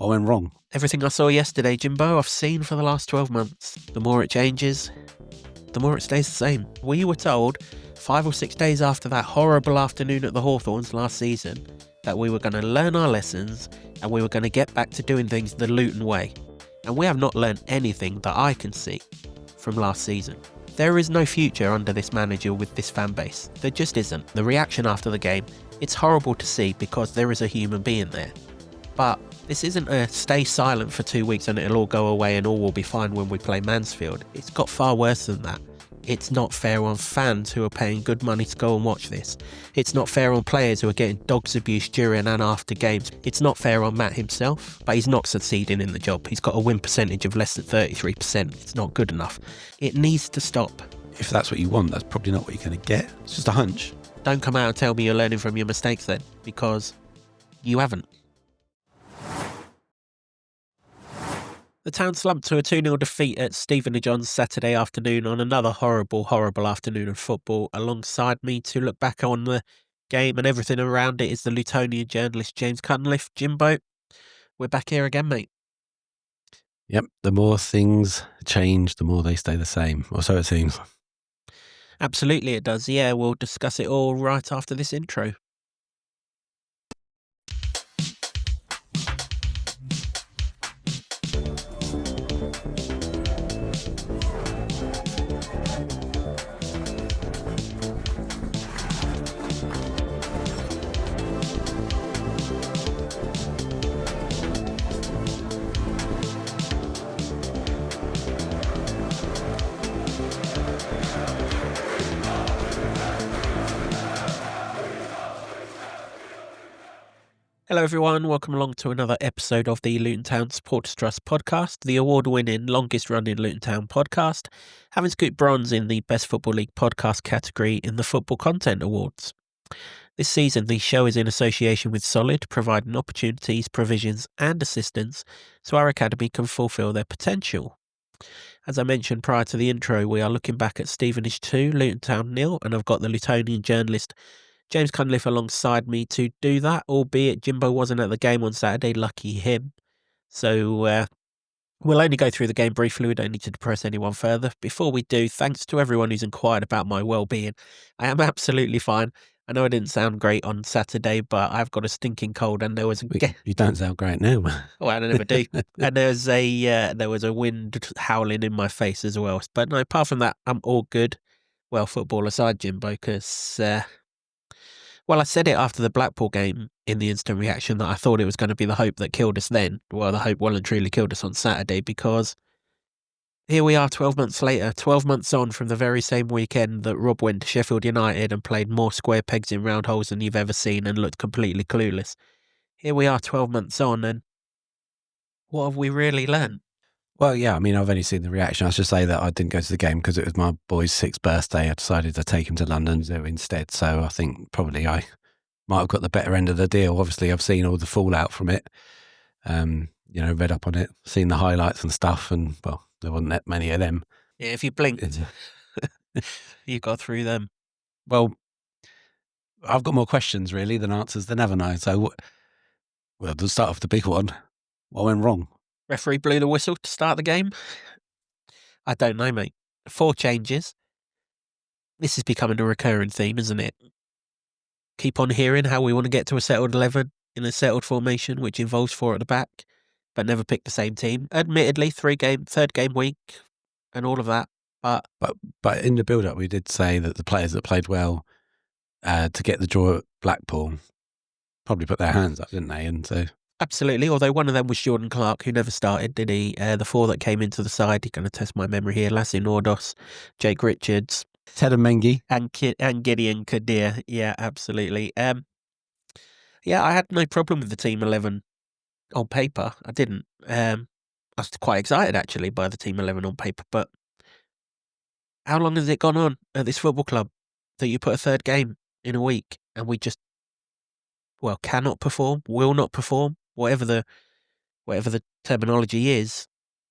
What went wrong? Everything I saw yesterday, Jimbo, I've seen for the last 12 months. The more it changes, the more it stays the same. We were told 5 or 6 days after that horrible afternoon at the Hawthorns last season that we were going to learn our lessons and we were going to get back to doing things the Luton way. And we have not learned anything that I can see from last season. There is no future under this manager with this fan base. There just isn't. The reaction after the game, it's horrible to see because there is a human being there. But this isn't a stay silent for 2 weeks and it'll all go away and all will be fine when we play Mansfield. It's got far worse than that. It's not fair on fans who are paying good money to go and watch this. It's not fair on players who are getting dogs abuse during and after games. It's not fair on Matt himself, but he's not succeeding in the job. He's got a win percentage of less than 33%. It's not good enough. It needs to stop. If that's what you want, that's probably not what you're going to get. It's just a hunch. Don't come out and tell me you're learning from your mistakes then, because you haven't. The Town slumped to a 2-0 defeat at Stevenage on Saturday afternoon on another horrible afternoon of football. Alongside me to look back on the game and everything around it is the Lutonian journalist James Cunliffe. Jimbo, we're back here again, mate. Yep, the more things change, the more they stay the same, or so it seems. Absolutely it does, yeah. We'll discuss it all right after this intro. Hello everyone, welcome along to another episode of the Luton Town Supporters Trust podcast, the award-winning, longest-running Luton Town podcast, having scooped bronze in the Best Football League podcast category in the Football Content Awards. This season, the show is in association with Solid, providing opportunities, provisions and assistance so our academy can fulfil their potential. As I mentioned prior to the intro, we are looking back at Stevenage 2, Luton Town 0, and I've got the Lutonian journalist James Cunliffe alongside me to do that, albeit Jimbo wasn't at the game on Saturday, lucky him. So we'll only go through the game briefly, we don't need to depress anyone further. Before we do, thanks to everyone who's inquired about my well-being. I am absolutely fine. I know I didn't sound great on Saturday, but I've got a stinking cold and there was a... You don't sound great now. Well, I never do. And there was a wind howling in my face as well. But no, apart from that, I'm all good. Well, football aside, Jimbo, because... Well, I said it after the Blackpool game in the instant reaction that I thought it was going to be the hope that killed us then. Well, the hope well and truly killed us on Saturday because here we are 12 months later, 12 months on from the very same weekend that Rob went to Sheffield United and played more square pegs in round holes than you've ever seen and looked completely clueless. Here we are 12 months on and what have we really learned? Well, yeah, I mean, I've only seen the reaction. I should say that I didn't go to the game because it was my boy's 6th birthday. I decided to take him to London Zoo instead. So I think probably I might have got the better end of the deal. Obviously, I've seen all the fallout from it, read up on it, seen the highlights and stuff. And, well, there wasn't that many of them. Yeah, if you blinked, you got through them. Well, I've got more questions, really, than answers than haven't I? So, well, to start off the big one, what went wrong? Referee blew the whistle to start the game. I don't know, mate. 4 changes. This is becoming a recurring theme, isn't it? Keep on hearing how we want to get to a settled 11 in a settled formation, which involves 4 at the back, but never pick the same team. Admittedly, third game week and all of that. But in the build-up, we did say that the players that played well to get the draw at Blackpool probably put their hands up, didn't they? And so... Absolutely, although one of them was Jordan Clark, who never started, did he? The 4 that came into the side, you're going to test my memory here, Lassie Nordos, Jake Richards, Ted and Mengi. And Gideon Kadir. Yeah, absolutely. Yeah, I had no problem with the team 11 on paper. I didn't. I was quite excited, actually, by the team 11 on paper, but how long has it gone on at this football club that you put a 3rd game in a week and we just, well, cannot perform, will not perform? Whatever the terminology is,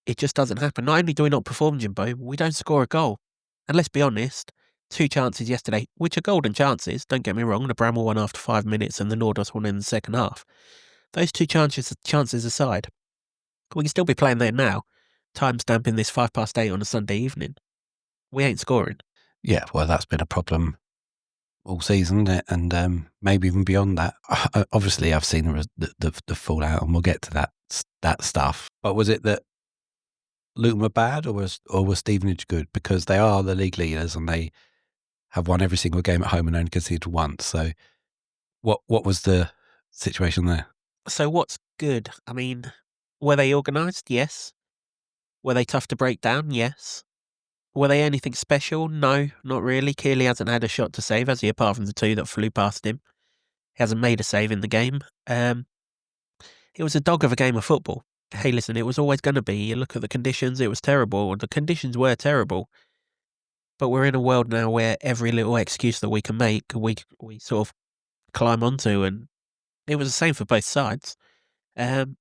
it just doesn't happen. Not only do we not perform, Jimbo, we don't score a goal. And let's be honest, 2 chances yesterday, which are golden chances, don't get me wrong, the Bramwell one after 5 minutes and the Nordos one in the second half. Those 2 chances aside, We can still be playing there now, time stamping this 8:05 on a Sunday evening. We ain't scoring. Yeah, well, that's been a problem all season, isn't it? And maybe even beyond that. Obviously, I've seen the fallout, and we'll get to that stuff. But was it that Luton were bad, or was Stevenage good? Because they are the league leaders, and they have won every single game at home and only conceded once. So, what was the situation there? So what's good? I mean, were they organised? Yes. Were they tough to break down? Yes. Were they anything special? No, not really. Kearley hasn't had a shot to save, has he, apart from the two that flew past him. He hasn't made a save in the game. It was a dog of a game of football. Hey, listen, it was always going to be. You look at the conditions, it was terrible. The conditions were terrible. But we're in a world now where every little excuse that we can make, we sort of climb onto, and it was the same for both sides.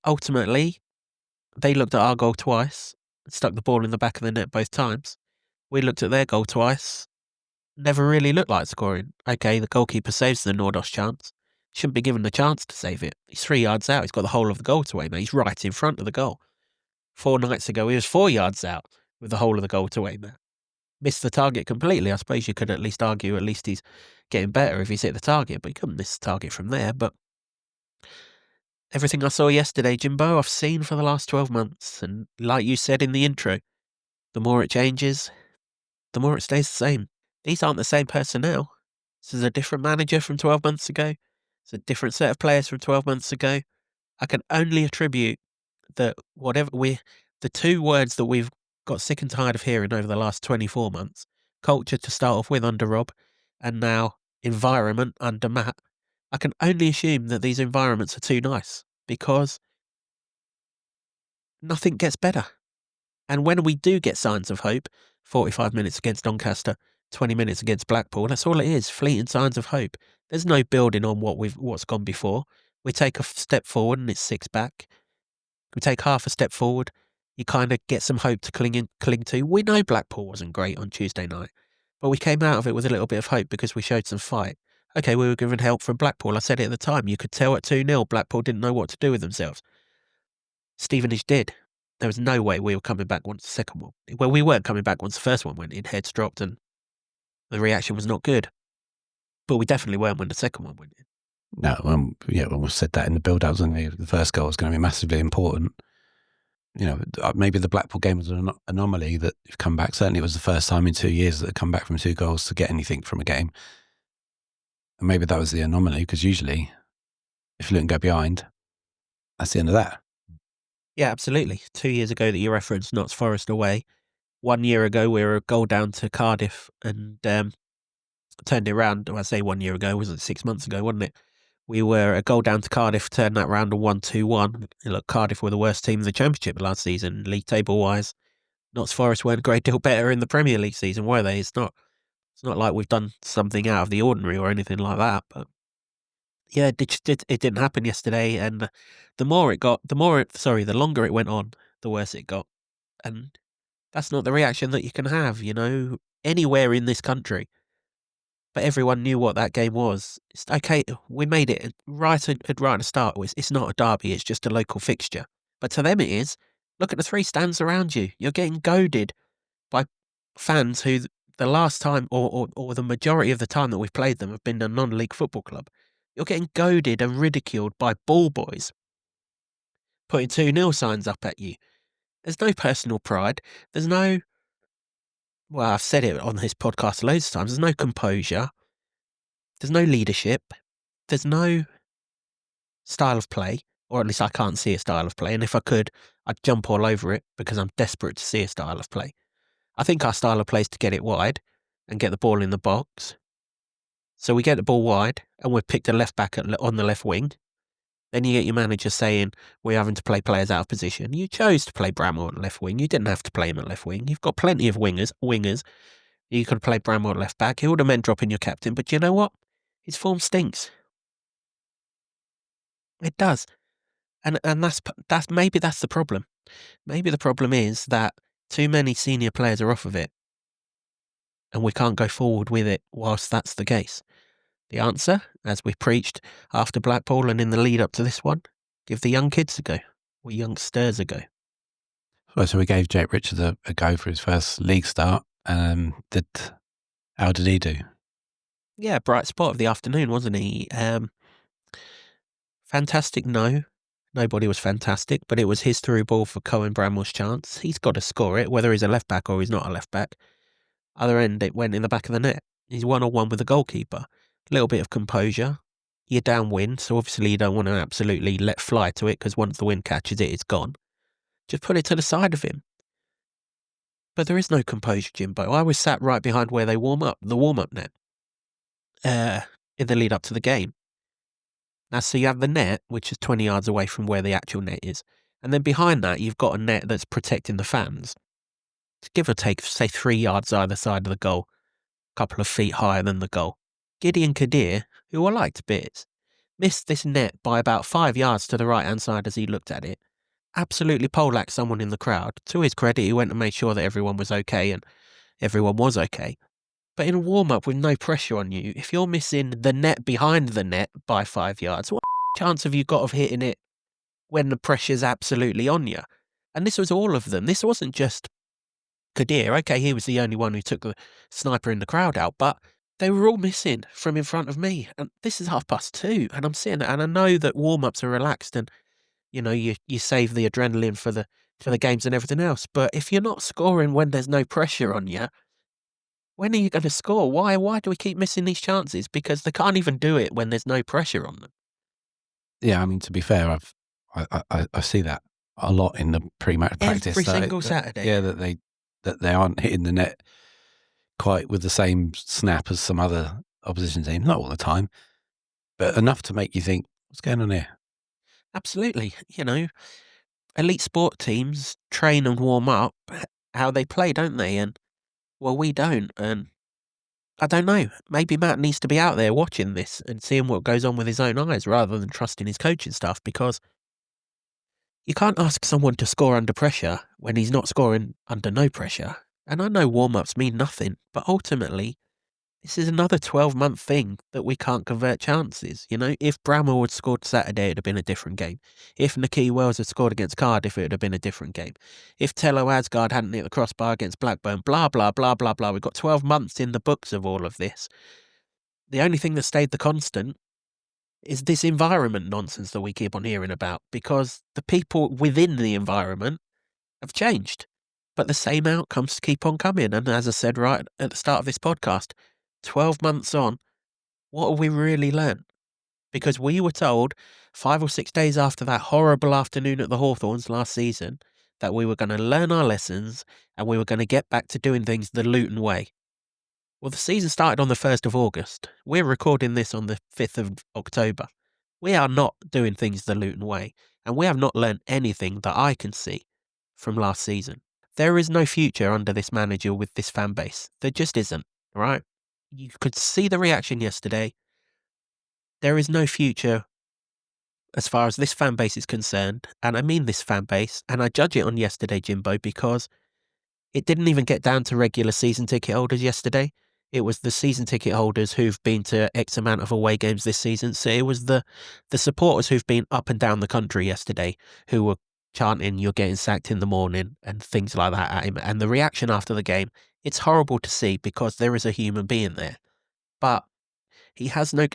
Ultimately, they looked at our goal twice, stuck the ball in the back of the net both times. We looked at their goal twice, never really looked like scoring. Okay, the goalkeeper saves the Nordos chance. Shouldn't be given the chance to save it. He's 3 yards out. He's got the whole of the goal to aim at. He's right in front of the goal. 4 nights ago, he was 4 yards out with the whole of the goal to aim at. Missed the target completely. I suppose you could at least argue at least he's getting better if he's hit the target, but he couldn't miss the target from there. But everything I saw yesterday, Jimbo, I've seen for the last 12 months. And like you said in the intro, the more it changes, the more it stays the same. These aren't the same personnel. This is a different manager from 12 months ago. It's a different set of players from 12 months ago. I can only attribute that the 2 words that we've got sick and tired of hearing over the last 24 months, culture to start off with under Rob, and now environment under Matt. I can only assume that these environments are too nice because nothing gets better. And when we do get signs of hope, 45 minutes against Doncaster, 20 minutes against Blackpool, that's all it is, fleeting signs of hope. There's no building on what's gone before. We take a step forward and it's 6 back. We take half a step forward, you kind of get some hope to cling to. We know Blackpool wasn't great on Tuesday night, but we came out of it with a little bit of hope because we showed some fight. Okay, we were given help from Blackpool. I said it at the time. You could tell at 2-0 Blackpool didn't know what to do with themselves. Stevenage did. There was no way we were coming back once the second one. Well, we weren't coming back once the first one went in. Heads dropped and the reaction was not good. But we definitely weren't when the second one went in. No, we said that in the build-up, wasn't we? The first goal was going to be massively important. Maybe the Blackpool game was an anomaly that you've come back. Certainly it was the first time in 2 years that they've come back from 2 goals to get anything from a game. And maybe that was the anomaly, because usually if Luton go behind, that's the end of that. Yeah, absolutely. 2 years ago that you referenced, Notts Forest away. 1 year ago, we were a goal down to Cardiff and turned it around. I say 1 year ago, was it 6 months ago, wasn't it? We were a goal down to Cardiff, turned that round to 1-2-1. Look, Cardiff were the worst team in the Championship last season, league table-wise. Notts Forest weren't a great deal better in the Premier League season, were they? It's not like we've done something out of the ordinary or anything like that. But yeah, it didn't happen yesterday. And the longer it went on, the worse it got. And that's not the reaction that you can have, anywhere in this country. But everyone knew what that game was. It's okay, we made it right at the start. It's not a derby, it's just a local fixture. But to them it is. Look at the 3 stands around you. You're getting goaded by fans who the last time or the majority of the time that we've played them have been a non-league football club. You're getting goaded and ridiculed by ball boys putting 2-0 signs up at you. There's no personal pride. There's no... Well, I've said it on this podcast loads of times. There's no composure. There's no leadership. There's no style of play, or at least I can't see a style of play. And if I could, I'd jump all over it because I'm desperate to see a style of play. I think our style of play is to get it wide and get the ball in the box. So we get the ball wide and we've picked a left back on the left wing. Then you get your manager saying we're having to play players out of position. You chose to play Bramwell at left wing. You didn't have to play him at left wing. You've got plenty of wingers. You could have played Bramwell at left back. It would have meant dropping your captain. But you know what? His form stinks. It does. And maybe that's the problem. Maybe the problem is that too many senior players are off of it. And we can't go forward with it whilst that's the case. The answer, as we preached after Blackpool and in the lead up to this one, give the young kids a go. Or youngsters a go. Well, so we gave Jake Richards a go for his first league start. How did he do? Yeah, bright spot of the afternoon, wasn't he? Fantastic, no. Nobody was fantastic, but it was his through ball for Cohen Bramwell's chance. He's got to score it, whether he's a left back or he's not a left back. Other end, it went in the back of the net. He's 1-on-1 with the goalkeeper. A little bit of composure. You're downwind, so obviously you don't want to absolutely let fly to it because once the wind catches it, it's gone. Just put it to the side of him. But there is no composure, Jimbo. I was sat right behind where they warm up, the warm-up net, in the lead up to the game. Now, so you have the net, which is 20 yards away from where the actual net is. And then behind that, you've got a net that's protecting the fans. Give or take, say, 3 yards either side of the goal, a couple of feet higher than the goal. Gideon Kadir, who I liked bits, missed this net by about 5 yards to the right-hand side as he looked at it. Absolutely poleaxed someone in the crowd. To his credit, he went and made sure that everyone was okay, and everyone was okay. But in a warm-up with no pressure on you, if you're missing the net behind the net by 5 yards, what chance have you got of hitting it when the pressure's absolutely on you? And this was all of them. This wasn't just Kadir. Okay, he was the only one who took the sniper in the crowd out, but they were all missing from in front of me. And this is 2:30, and I'm sitting there, and I know that warm-ups are relaxed and, you know, you save the adrenaline for the games and everything else. But if you're not scoring when there's no pressure on you, when are you going to score? Why do we keep missing these chances? Because they can't even do it when there's no pressure on them. Yeah, I mean, to be fair, I see that a lot in the pre-match practice. Every single Saturday. Yeah, that they aren't hitting the net quite with the same snap as some other opposition team. Not all the time, but enough to make you think, what's going on here? Absolutely. You know, elite sport teams train and warm up how they play, don't they? And, well, we don't. And I don't know. Maybe Matt needs to be out there watching this and seeing what goes on with his own eyes rather than trusting his coaching staff, because you can't ask someone to score under pressure when he's not scoring under no pressure. And I know warm-ups mean nothing, but ultimately, this is another 12-month thing that we can't convert chances. You know, if Bramwell had scored Saturday, it would have been a different game. If Nakeem Wells had scored against Cardiff, it would have been a different game. If Tello Asgard hadn't hit the crossbar against Blackburn, blah, blah, blah, blah, blah. We've got 12 months in the books of all of this. The only thing that stayed the constant is this environment nonsense that we keep on hearing about, because the people within the environment have changed. But the same outcomes keep on coming. And as I said right at the start of this podcast, 12 months on, what have we really learned? Because we were told 5 or 6 days after that horrible afternoon at the Hawthorns last season that we were going to learn our lessons and we were going to get back to doing things the Luton way. Well, the season started on the 1st of August. We're recording this on the 5th of October. We are not doing things the Luton way, and we have not learned anything that I can see from last season. There is no future under this manager with this fan base. There just isn't, right? You could see the reaction yesterday. There is no future as far as this fan base is concerned, and I mean this fan base, and I judge it on yesterday, Jimbo, because it didn't even get down to regular season ticket holders yesterday. It was the season ticket holders who've been to X amount of away games this season. So it was the supporters who've been up and down the country yesterday who were chanting, "You're getting sacked in the morning," and things like that at him. And the reaction after the game, it's horrible to see because there is a human being there. But he has no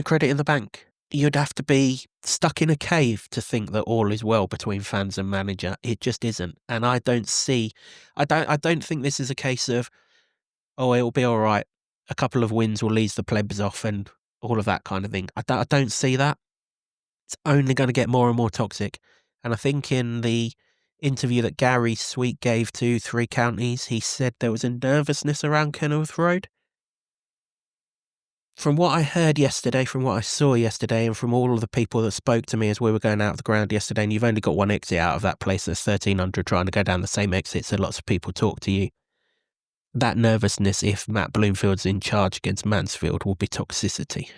credit in the bank. You'd have to be stuck in a cave to think that all is well between fans and manager. It just isn't. And I don't think this is a case of, oh, it'll be all right, a couple of wins will ease the plebs off and all of that kind of thing. I don't see that. It's only going to get more and more toxic. And I think in the interview that Gary Sweet gave to Three Counties, he said there was a nervousness around Kenilworth Road. From what I heard yesterday, from what I saw yesterday, and from all of the people that spoke to me as we were going out of the ground yesterday, and you've only got one exit out of that place, there's 1,300 trying to go down the same exit, so lots of people talk to you. That nervousness, if Matt Bloomfield's in charge against Mansfield, will be toxicity.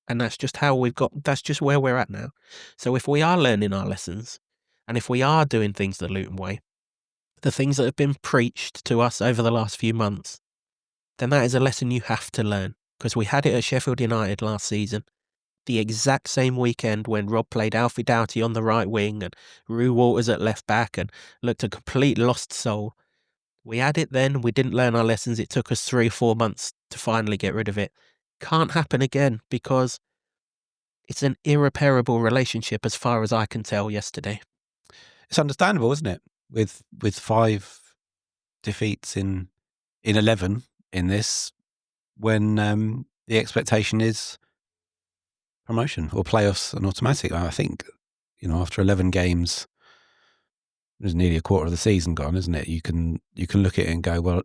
And that's just that's just where we're at now. So if we are learning our lessons, and if we are doing things the Luton way, the things that have been preached to us over the last few months, then that is a lesson you have to learn. Because we had it at Sheffield United last season. the exact same weekend when Rob played Alfie Doughty on the right wing and Rue Waters at left back and looked a complete lost soul. We had it then, we didn't learn our lessons, it took us 3 or 4 months to finally get rid of it. Can't happen again because it's an irreparable relationship as far as I can tell yesterday. It's understandable, isn't it? With 5 defeats in 11 in this, when the expectation is promotion or playoffs and automatic. I think, after 11 games, there's nearly a quarter of the season gone, isn't it? You can look at it and go, well,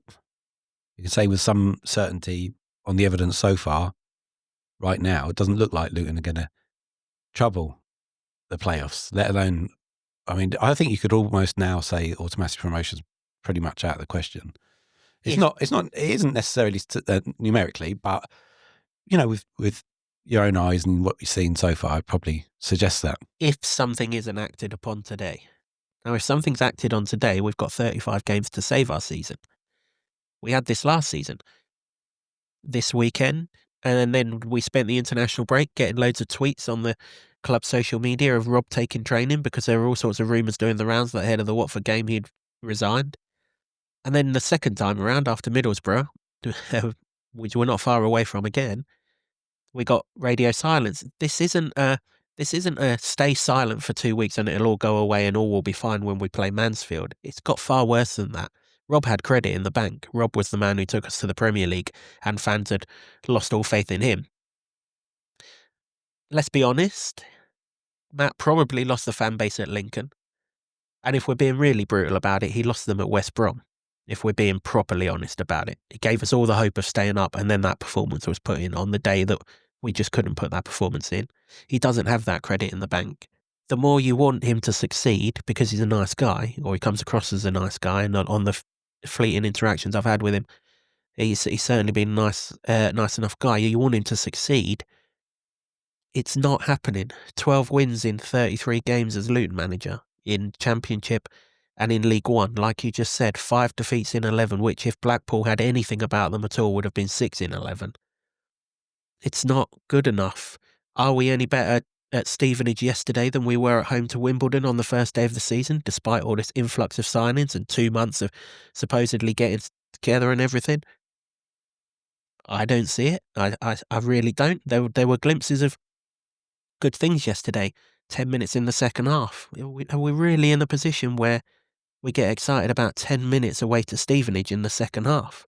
you can say with some certainty on the evidence so far, right now, it doesn't look like Luton are going to trouble the playoffs, let alone, I think you could almost now say automatic promotion's pretty much out of the question. It isn't necessarily numerically, but, with your own eyes and what you've seen so far, I'd probably suggest that. If something isn't acted upon today. Now, if something's acted on today, we've got 35 games to save our season. We had this last season. This weekend, and then we spent the international break getting loads of tweets on the club social media of Rob taking training because there were all sorts of rumours doing the rounds that ahead of the Watford game he'd resigned. And then the second time around after Middlesbrough, which we're not far away from again, we got radio silence. This isn't a stay silent for 2 weeks and it'll all go away and all will be fine when we play Mansfield. It's got far worse than that. Rob had credit in the bank. Rob was the man who took us to the Premier League and fans had lost all faith in him. Let's be honest, Matt probably lost the fan base at Lincoln. And if we're being really brutal about it, he lost them at West Brom. If we're being properly honest about it. It gave us all the hope of staying up and then that performance was put in on the day that we just couldn't put that performance in. He doesn't have that credit in the bank. The more you want him to succeed because he's a nice guy, or he comes across as a nice guy, and on the fleeting interactions I've had with him, he's certainly been a nice enough guy. You want him to succeed. It's not happening. 12 wins in 33 games as Luton manager in Championship and in League One. Like you just said, 5 defeats in 11, which if Blackpool had anything about them at all would have been 6 in 11. It's not good enough. Are we any better at Stevenage yesterday than we were at home to Wimbledon on the first day of the season, despite all this influx of signings and 2 months of supposedly getting together and everything? I don't see it. I really don't. There were glimpses of good things yesterday. 10 minutes in the second half. Are we really in a position where we get excited about 10 minutes away to Stevenage in the second half?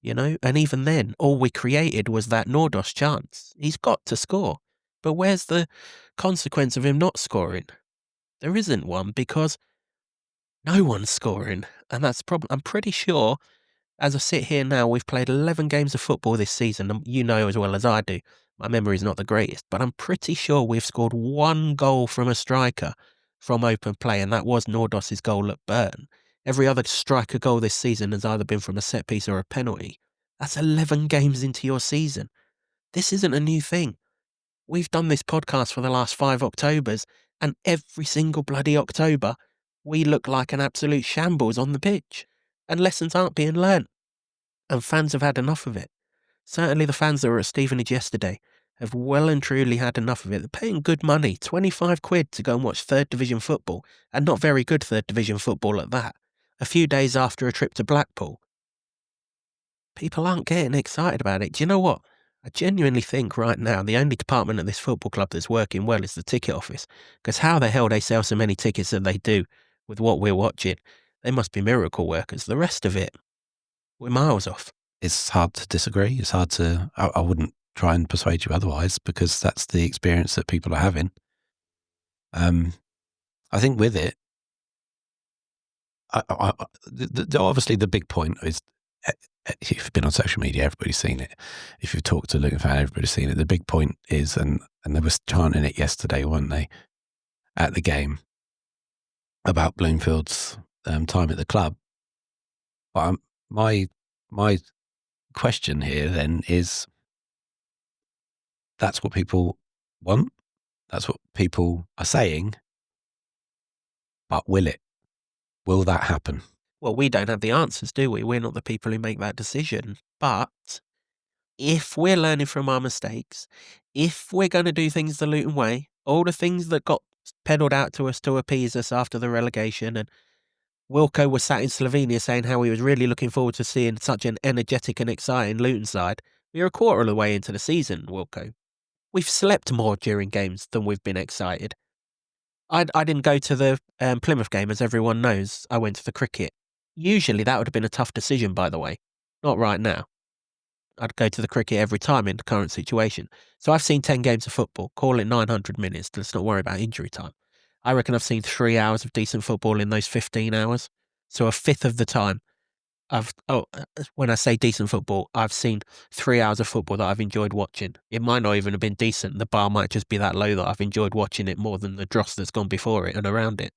And even then, all we created was that Nordos chance. He's got to score. But where's the consequence of him not scoring? There isn't one because no one's scoring. And that's the problem. I'm pretty sure, as I sit here now, we've played 11 games of football this season. And you know as well as I do, my memory's not the greatest, but I'm pretty sure we've scored 1 goal from a striker from open play, and that was Nordos's goal at Burton. Every other striker goal this season has either been from a set piece or a penalty. That's 11 games into your season. This isn't a new thing. We've done this podcast for the last 5 Octobers, and every single bloody October, we look like an absolute shambles on the pitch. And lessons aren't being learnt. And fans have had enough of it. Certainly the fans that were at Stevenage yesterday have well and truly had enough of it. They're paying good money, 25 quid to go and watch 3rd Division football, and not very good 3rd Division football at that, a few days after a trip to Blackpool. People aren't getting excited about it. Do you know what? I genuinely think right now the only department at this football club that's working well is the ticket office, because how the hell they sell so many tickets that they do with what we're watching? They must be miracle workers. The rest of it, we're miles off. It's hard to disagree. It's hard to. I wouldn't try and persuade you otherwise because that's the experience that people are having. I think with it, obviously the big point is, if you've been on social media, everybody's seen it. If you've talked to a Luton fan, everybody's seen it. The big point is, and they were chanting it yesterday, weren't they, at the game, about Bloomfield's time at the club. But my question here then is, that's what people want. That's what people are saying. But will it? Will that happen? Well, we don't have the answers, do we? We're not the people who make that decision. But if we're learning from our mistakes, if we're going to do things the Luton way, all the things that got peddled out to us to appease us after the relegation, and Wilco was sat in Slovenia saying how he was really looking forward to seeing such an energetic and exciting Luton side. We are a quarter of the way into the season, Wilco. We've slept more during games than we've been excited. I didn't go to the Plymouth game, as everyone knows. I went to the cricket. Usually that would have been a tough decision, by the way. Not right now. I'd go to the cricket every time in the current situation. So I've seen 10 games of football. Call it 900 minutes. Let's not worry about injury time. I reckon I've seen 3 hours of decent football in those 15 hours. So a fifth of the time when I say decent football, I've seen 3 hours of football that I've enjoyed watching. It might not even have been decent. The bar might just be that low that I've enjoyed watching it more than the dross that's gone before it and around it.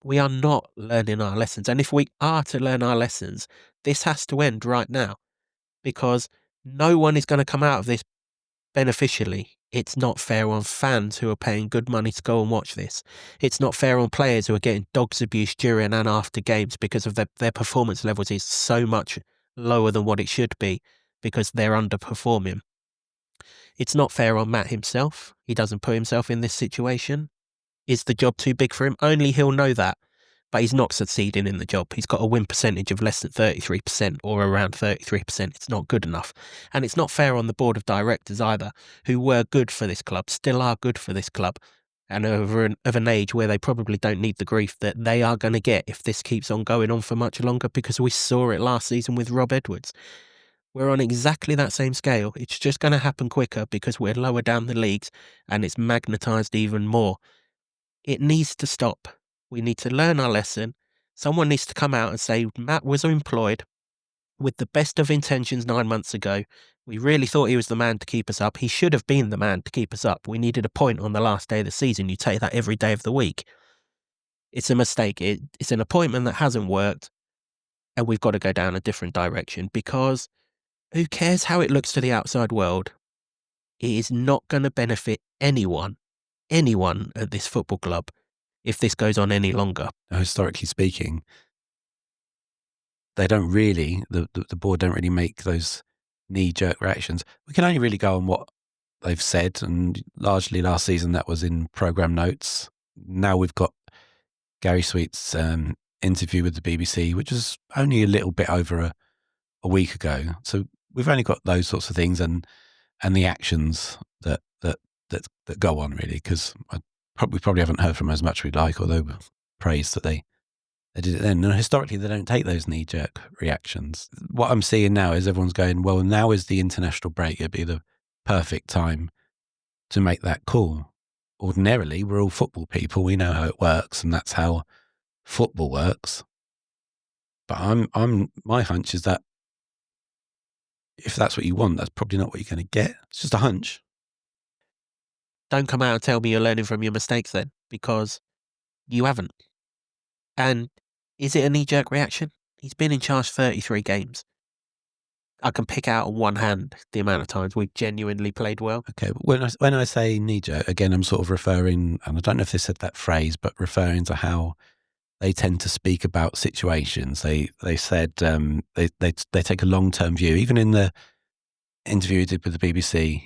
We are not learning our lessons. And if we are to learn our lessons, this has to end right now, because no one is going to come out of this beneficially. It's not fair on fans who are paying good money to go and watch this. It's not fair on players who are getting dogs abuse during and after games because of their performance levels is so much lower than what it should be because they're underperforming. It's not fair on Matt himself. He doesn't put himself in this situation. Is the job too big for him? Only he'll know that. But he's not succeeding in the job. He's got a win percentage of less than 33% or around 33%. It's not good enough. And it's not fair on the board of directors either, who were good for this club, still are good for this club, and are of an age where they probably don't need the grief that they are going to get if this keeps on going on for much longer, because we saw it last season with Rob Edwards. We're on exactly that same scale. It's just going to happen quicker because we're lower down the leagues and it's magnetised even more. It needs to stop. We need to learn our lesson. Someone needs to come out and say, Matt was employed with the best of intentions 9 months ago. We really thought he was the man to keep us up. He should have been the man to keep us up. We needed a point on the last day of the season. You take that every day of the week. It's a mistake. It's an appointment that hasn't worked, and we've got to go down a different direction, because who cares how it looks to the outside world? It is not going to benefit anyone at this football club if this goes on any longer. Historically speaking, they don't really, the board don't really make those knee-jerk reactions. We can only really go on what they've said, and largely last season that was in programme notes. Now we've got Gary Sweet's interview with the BBC, which was only a little bit over a week ago. So we've only got those sorts of things and the actions that go on, really, because we probably haven't heard from as much as we'd like, although we're praised that they did it then. And historically, they don't take those knee-jerk reactions. What I'm seeing now is everyone's going, well, now is the international break. It'd be the perfect time to make that call. Ordinarily, we're all football people. We know how it works, and that's how football works. But my hunch is that if that's what you want, that's probably not what you're going to get. It's just a hunch. Don't come out and tell me you're learning from your mistakes then, because you haven't. And is it a knee-jerk reaction? He's been in charge 33 games. I can pick out on one hand the amount of times we've genuinely played well. Okay, but when I say knee-jerk, again, I'm sort of referring, and I don't know if they said that phrase, but referring to how they tend to speak about situations. They said they take a long-term view. Even in the interview he did with the BBC,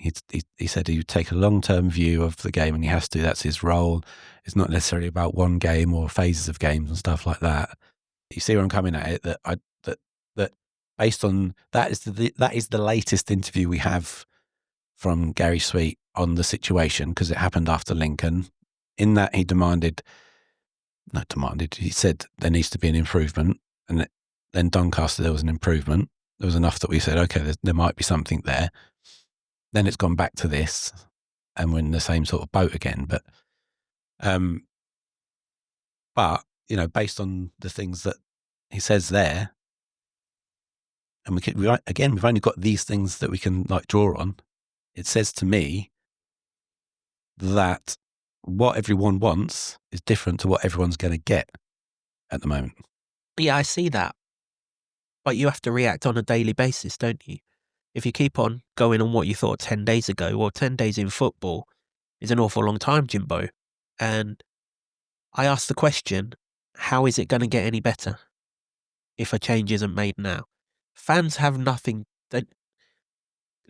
he said he would take a long-term view of the game, and he has to. That's his role. It's not necessarily about one game or phases of games and stuff like that. You see where I'm coming at it? That based on that is the latest interview we have from Gary Sweet on the situation, because it happened after Lincoln. In that, he said there needs to be an improvement, and then Doncaster there was an improvement. There was enough that we said, okay, there might be something there. Then it's gone back to this, and we're in the same sort of boat again. But based on the things that he says there, and we've only got these things that we can draw on. It says to me that what everyone wants is different to what everyone's going to get at the moment. Yeah, I see that. But you have to react on a daily basis, don't you? If you keep on going on what you thought 10 days ago, well, 10 days in football is an awful long time, Jimbo. And I asked the question, how is it going to get any better if a change isn't made now? Fans have nothing.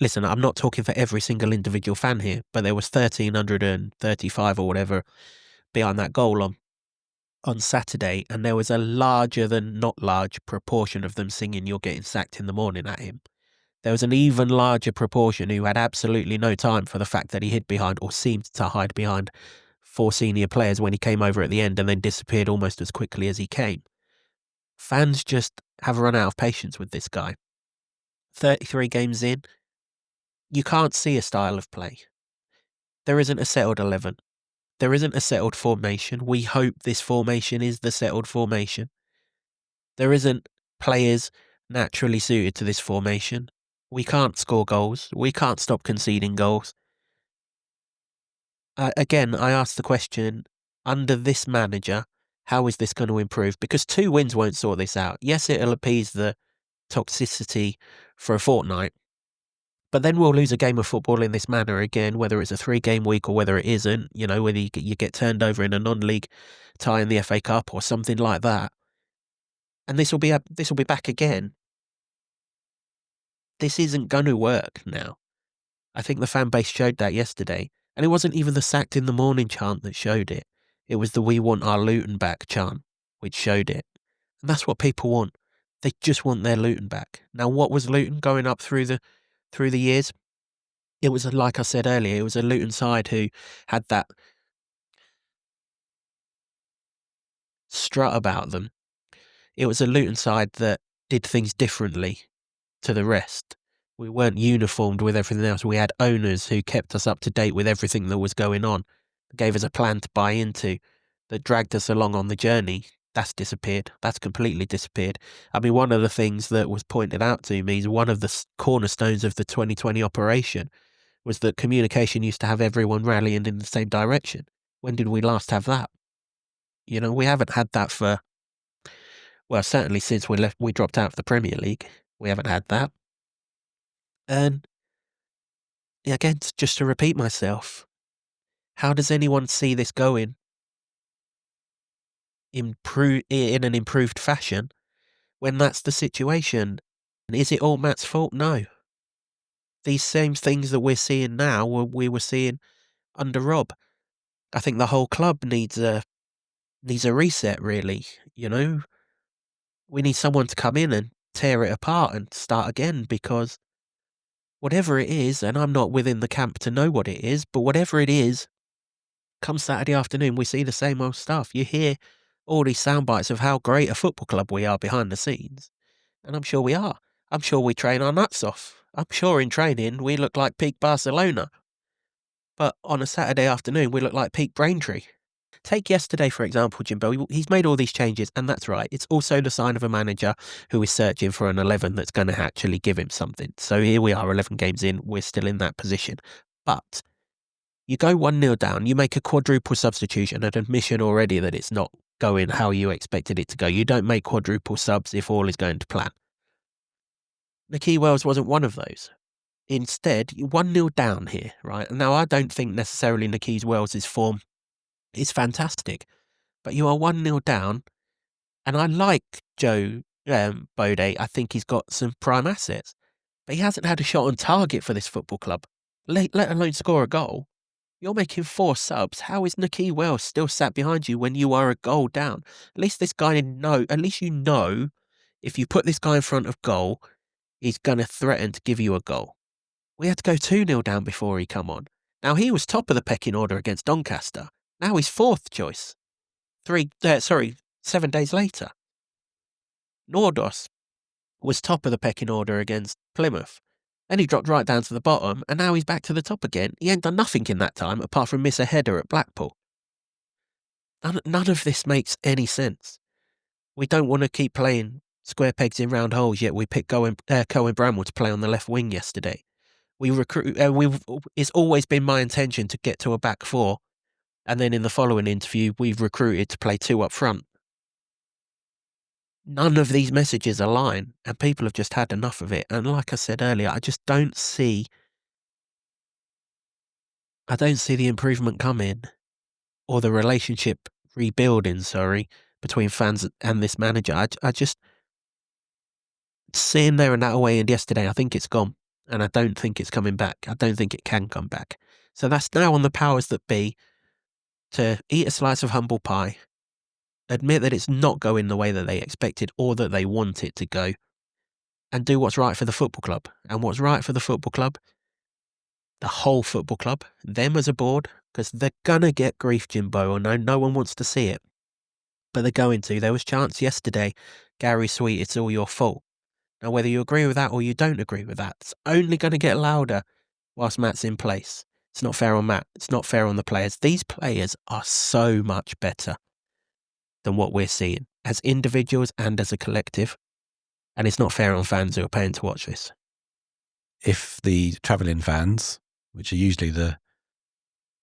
listen, I'm not talking for every single individual fan here, but there was 1,335 or whatever behind that goal on Saturday, and there was a larger than not large proportion of them singing "You're getting sacked" in the morning at him. There was an even larger proportion who had absolutely no time for the fact that he hid behind or seemed to hide behind 4 senior players when he came over at the end and then disappeared almost as quickly as he came. Fans just have run out of patience with this guy. 33 games in, you can't see a style of play. There isn't a settled 11. There isn't a settled formation. We hope this formation is the settled formation. There isn't players naturally suited to this formation. We can't score goals. We can't stop conceding goals. Again, I asked the question, under this manager, how is this going to improve? Because 2 wins won't sort this out. Yes, it'll appease the toxicity for a fortnight, but then we'll lose a game of football in this manner again, whether it's a 3-game week or whether it isn't, whether you get turned over in a non-league tie in the FA Cup or something like that. And this will be back again. This isn't going to work now. I think the fan base showed that yesterday. And it wasn't even the "sacked in the morning" chant that showed it. It was the "we want our Luton back" chant which showed it. And that's what people want. They just want their Luton back. Now, what was Luton going up through the years? It was, like I said earlier, it was a Luton side who had that strut about them. It was a Luton side that did things differently to the rest. We weren't uniformed with everything else. We had owners who kept us up to date with everything that was going on, gave us a plan to buy into, that dragged us along on the journey. That's disappeared. That's completely disappeared. I mean, one of the things that was pointed out to me is one of the cornerstones of the 2020 operation was that communication used to have everyone rallying in the same direction. When did we last have that? We haven't had that for, well, certainly since we dropped out of the Premier League. We haven't had that. And again, just to repeat myself, how does anyone see this going in an improved fashion when that's the situation? And is it all Matt's fault? No. These same things that we're seeing now, we were seeing under Rob. I think the whole club needs a reset, really. We need someone to come in and tear it apart and start again, because whatever it is, and I'm not within the camp to know what it is, but whatever it is, come Saturday afternoon, we see the same old stuff. You hear all these sound bites of how great a football club we are behind the scenes. And I'm sure we are. I'm sure we train our nuts off. I'm sure in training we look like peak Barcelona. But on a Saturday afternoon, we look like peak Braintree. Take yesterday, for example, Jimbo. He's made all these changes, and that's right. It's also the sign of a manager who is searching for an 11 that's going to actually give him something. So here we are, 11 games in. We're still in that position. But you go 1-0 down, you make a quadruple substitution, an admission already that it's not going how you expected it to go. You don't make quadruple subs if all is going to plan. Nicky Wells wasn't one of those. Instead, you 1-0 down here, right? Now, I don't think necessarily Nicky Wells' form is fantastic, but you are 1-0 down, and I like Joe Bode. I think he's got some prime assets, but he hasn't had a shot on target for this football club, let alone score a goal. You're making 4 subs. How is Nicky Wells still sat behind you when you are a goal down? At least this guy at least you know if you put this guy in front of goal, he's going to threaten to give you a goal. We had to go 2-0 down before he come on. Now, he was top of the pecking order against Doncaster. Now he's 4th choice. 7 days later. Nordos was top of the pecking order against Plymouth. Then he dropped right down to the bottom, and now he's back to the top again. He ain't done nothing in that time apart from miss a header at Blackpool. None of this makes any sense. We don't want to keep playing square pegs in round holes, yet we picked Cohen Bramwell to play on the left wing yesterday. It's always been my intention to get to a back 4, and then in the following interview, we've recruited to play 2 up front. None of these messages align, and people have just had enough of it. And like I said earlier, I just don't see the improvement coming, or the relationship rebuilding, between fans and this manager. I just, seeing there and that away and yesterday, I think it's gone. And I don't think it's coming back. I don't think it can come back. So that's now on the powers that be to eat a slice of humble pie, admit that it's not going the way that they expected or that they want it to go, and do what's right for the football club. And what's right for the football club, the whole football club, them as a board, because they're going to get grief, Jimbo. I know no one wants to see it, but they're going to. There was chance yesterday, Gary Sweet, it's all your fault. Now, whether you agree with that or you don't agree with that, it's only going to get louder whilst Matt's in place. It's not fair on Matt. It's not fair on the players. These players are so much better than what we're seeing as individuals and as a collective. And it's not fair on fans who are paying to watch this. If the travelling fans, which are usually the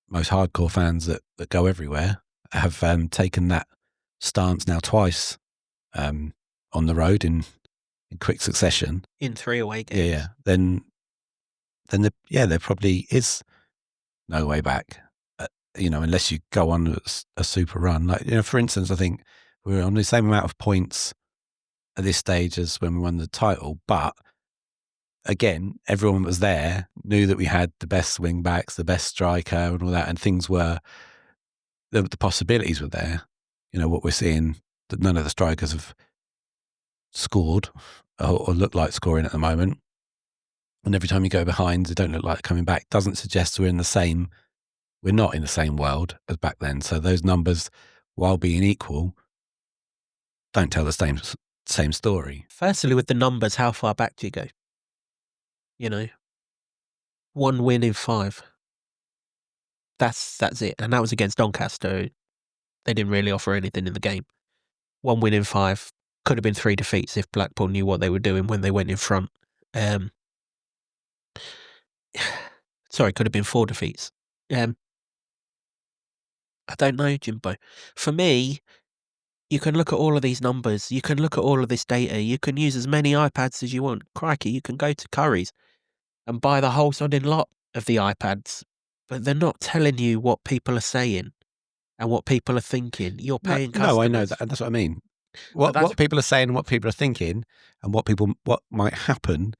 most hardcore fans that go everywhere, have taken that stance now twice on the road in quick succession. In 3 away games. Yeah. Then there probably is no way back. Unless you go on a super run. Like, for instance, I think we're on the same amount of points at this stage as when we won the title, but again, everyone that was there knew that we had the best wing backs, the best striker, and all that, and things were the possibilities were there. What we're seeing, that none of the strikers have scored or look like scoring at the moment, and every time you go behind, they don't look like coming back. Doesn't suggest we're not in the same world as back then. So those numbers, while being equal, don't tell the same story. Firstly, with the numbers, how far back do you go? 1 win in 5. That's it. And that was against Doncaster. They didn't really offer anything in the game. 1 win in 5. Could have been 3 defeats if Blackpool knew what they were doing when they went in front. Sorry, could have been 4 defeats. I don't know, Jimbo. For me, you can look at all of these numbers. You can look at all of this data. You can use as many iPads as you want. Crikey, you can go to Curry's and buy the whole sodding lot of the iPads. But they're not telling you what people are saying and what people are thinking. You're paying customers. No, I know that. And that's what I mean. What people are saying and what people are thinking and what might happen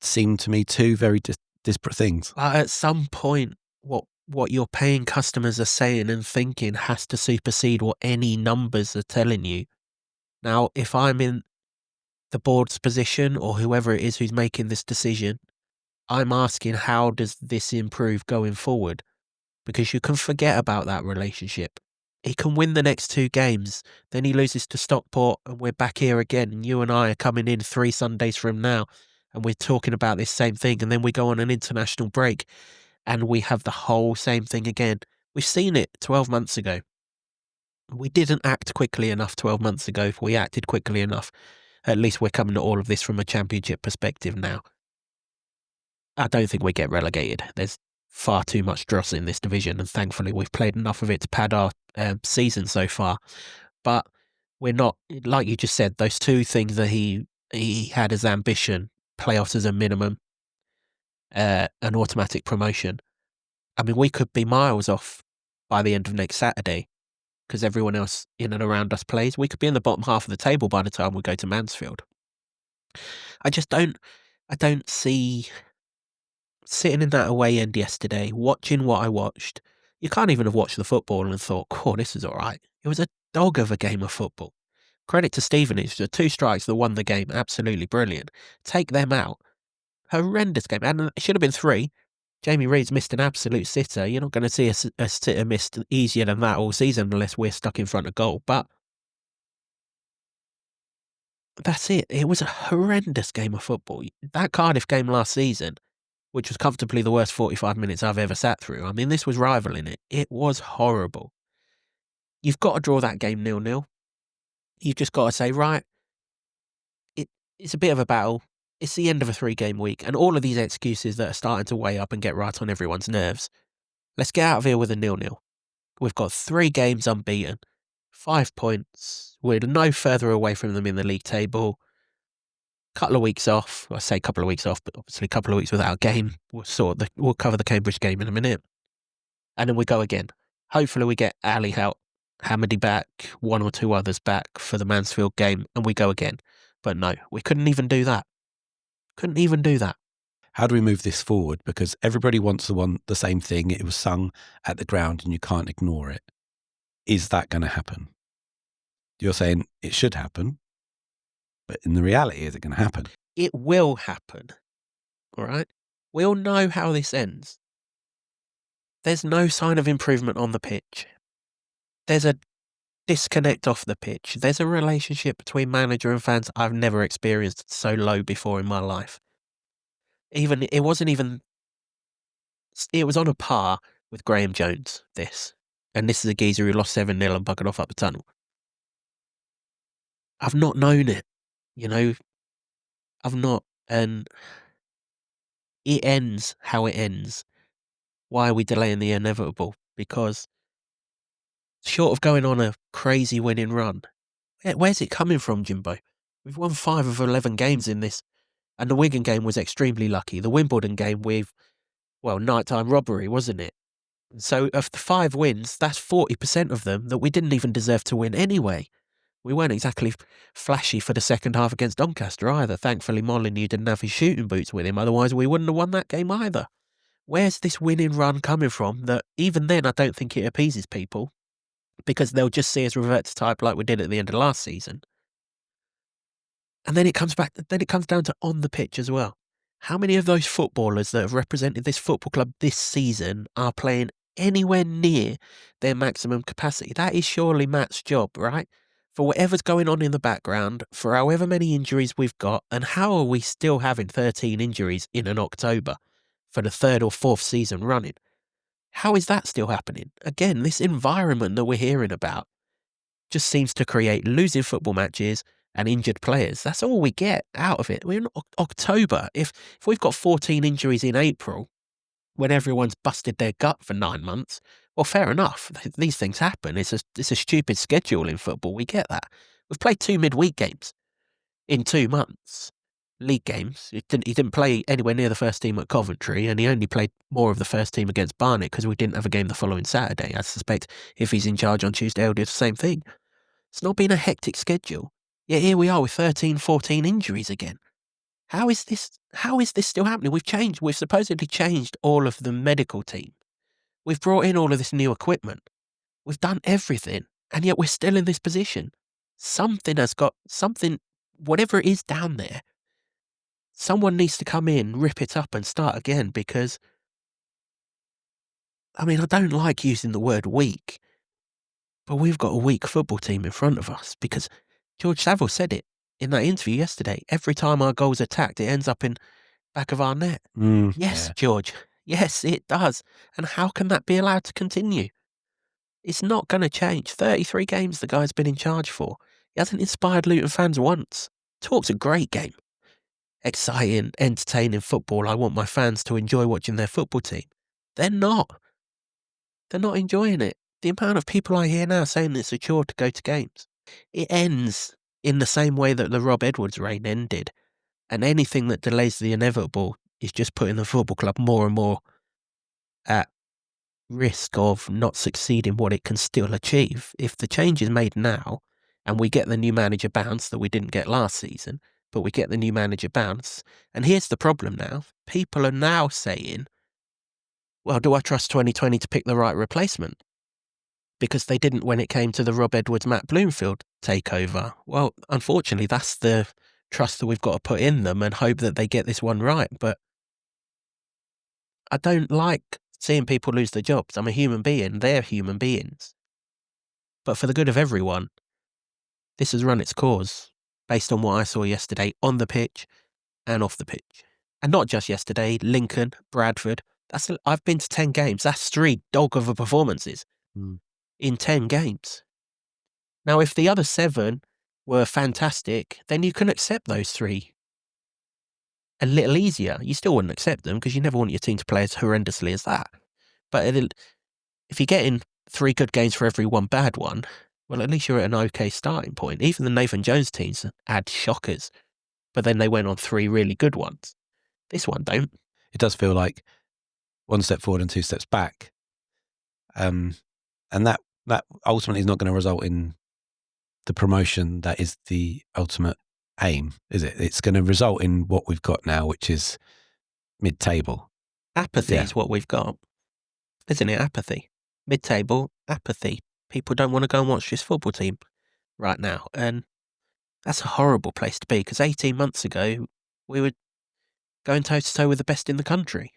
seem to me two very disparate things. At some point, what your paying customers are saying and thinking has to supersede what any numbers are telling you. Now, if I'm in the board's position or whoever it is who's making this decision, I'm asking, how does this improve going forward? Because you can forget about that relationship. He can win the next 2 games, then he loses to Stockport and we're back here again, and you and I are coming in 3 Sundays from now and we're talking about this same thing, and then we go on an international break and we have the whole same thing again. We've seen it 12 months ago. We didn't act quickly enough 12 months ago. If we acted quickly enough, at least we're coming at all of this from a championship perspective now. I don't think we get relegated. There's far too much dross in this division, and thankfully we've played enough of it to pad our season so far. But we're not, like you just said, those 2 things that he had as ambition, playoffs as a minimum, an automatic promotion. I mean, we could be miles off by the end of next Saturday because everyone else in and around us plays. We could be in the bottom half of the table by the time we go to Mansfield. I don't see, sitting in that away end yesterday, watching what I watched. You can't even have watched the football and thought, "Oh, this is all right." It was a dog of a game of football. Credit to Stevenage, the 2 strikes that won the game, absolutely brilliant. Take them out. Horrendous game. And it should have been 3. Jamie Reed's missed an absolute sitter. You're not going to see a sitter missed easier than that all season unless we're stuck in front of goal. But that's it. It was a horrendous game of football. That Cardiff game last season, which was comfortably the worst 45 minutes I've ever sat through. I mean, this was rivaling it. It was horrible. You've got to draw that game 0-0. You've just got to say, right, it's a bit of a battle. It's the end of a 3-game week, and all of these excuses that are starting to weigh up and get right on everyone's nerves. Let's get out of here with a 0-0. We've got 3 games unbeaten, 5 points. We're no further away from them in the league table. Couple of weeks off. I say couple of weeks off, but obviously a couple of weeks without a game. We'll cover the Cambridge game in a minute. And then we go again. Hopefully we get Ali out, Hamady back, 1 or 2 others back for the Mansfield game, and we go again. But no, we couldn't even do that. How do we move this forward? Because everybody wants the same thing. It was sung at the ground and you can't ignore it. Is that going to happen? You're saying it should happen, but in the reality, is it going to happen? It will happen, all right? We all know how this ends. There's no sign of improvement on the pitch. There's a disconnect off the pitch. There's a relationship between manager and fans I've never experienced so low before in my life. It was on a par with Graham Jones, this. And this is a geezer who lost 7-0 and buggered off up the tunnel. I've not known it, you know. I've not, and it ends how it ends. Why are we delaying the inevitable? Because short of going on a crazy winning run, where's it coming from, Jimbo? We've won 5 of 11 games in this, and the Wigan game was extremely lucky. The Wimbledon game nighttime robbery, wasn't it? So of the 5 wins, that's 40% of them that we didn't even deserve to win anyway. We weren't exactly flashy for the second half against Doncaster either. Thankfully, Molineux didn't have his shooting boots with him, otherwise we wouldn't have won that game either. Where's this winning run coming from that even then I don't think it appeases people, because they'll just see us revert to type like we did at the end of last season. And then it comes down to on the pitch as well. How many of those footballers that have represented this football club this season are playing anywhere near their maximum capacity? That is surely Matt's job, right? For whatever's going on in the background, for however many injuries we've got, and how are we still having 13 injuries in an October for the 3rd or 4th season running? How is that still happening? Again, this environment that we're hearing about just seems to create losing football matches and injured players. That's all we get out of it. We're in October. If we've got 14 injuries in April, when everyone's busted their gut for 9 months, well, fair enough. These things happen. It's a stupid schedule in football. We get that. We've played 2 midweek games in 2 months. League games. He didn't play anywhere near the first team at Coventry, and he only played more of the first team against Barnet because we didn't have a game the following Saturday. I suspect if he's in charge on Tuesday, he'll do the same thing. It's not been a hectic schedule. Yet here we are with 13, 14 injuries again. How is this still happening? We've supposedly changed all of the medical team. We've brought in all of this new equipment. We've done everything, and yet we're still in this position. Whatever it is down there, someone needs to come in, rip it up and start again, because, I don't like using the word weak, but we've got a weak football team in front of us, because George Saville said it in that interview yesterday. Every time our goal's attacked, it ends up in back of our net. Yes, yeah. George. Yes, it does. And how can that be allowed to continue? It's not going to change. 33 games the guy's been in charge for. He hasn't inspired Luton fans once. Talk's a great game. Exciting, entertaining football. I want my fans to enjoy watching their football team. They're not. They're not enjoying it. The amount of people I hear now saying it's a chore to go to games. It ends in the same way that the Rob Edwards reign ended. And anything that delays the inevitable is just putting the football club more and more at risk of not succeeding what it can still achieve. If the change is made now and we get the new manager bounce that we didn't get last season, but we get the new manager bounce, and here's the problem now. People are now saying, well, do I trust 2020 to pick the right replacement? Because they didn't when it came to the Rob Edwards, Matt Bloomfield takeover. Well, unfortunately, that's the trust that we've got to put in them and hope that they get this one right. But I don't like seeing people lose their jobs. I'm a human being. They're human beings. But for the good of everyone, this has run its course based on what I saw yesterday on the pitch and off the pitch. And not just yesterday, Lincoln, Bradford. I've been to 10 games. That's 3 dog of a performances in 10 games. Now, if the other 7 were fantastic, then you can accept those 3 a little easier. You still wouldn't accept them because you never want your team to play as horrendously as that. But if you're getting 3 good games for every 1 bad one, well, at least you're at an okay starting point. Even the Nathan Jones teams had shockers, but then they went on 3 really good ones. This one don't. It does feel like 1 step forward and 2 steps back. And that ultimately is not going to result in the promotion that is the ultimate aim, is it? It's going to result in what we've got now, which is mid-table. Apathy Yeah. is what we've got, isn't it? Apathy. Mid-table, apathy. People don't want to go and watch this football team right now. And that's a horrible place to be, because 18 months ago, we were going toe-to-toe with the best in the country.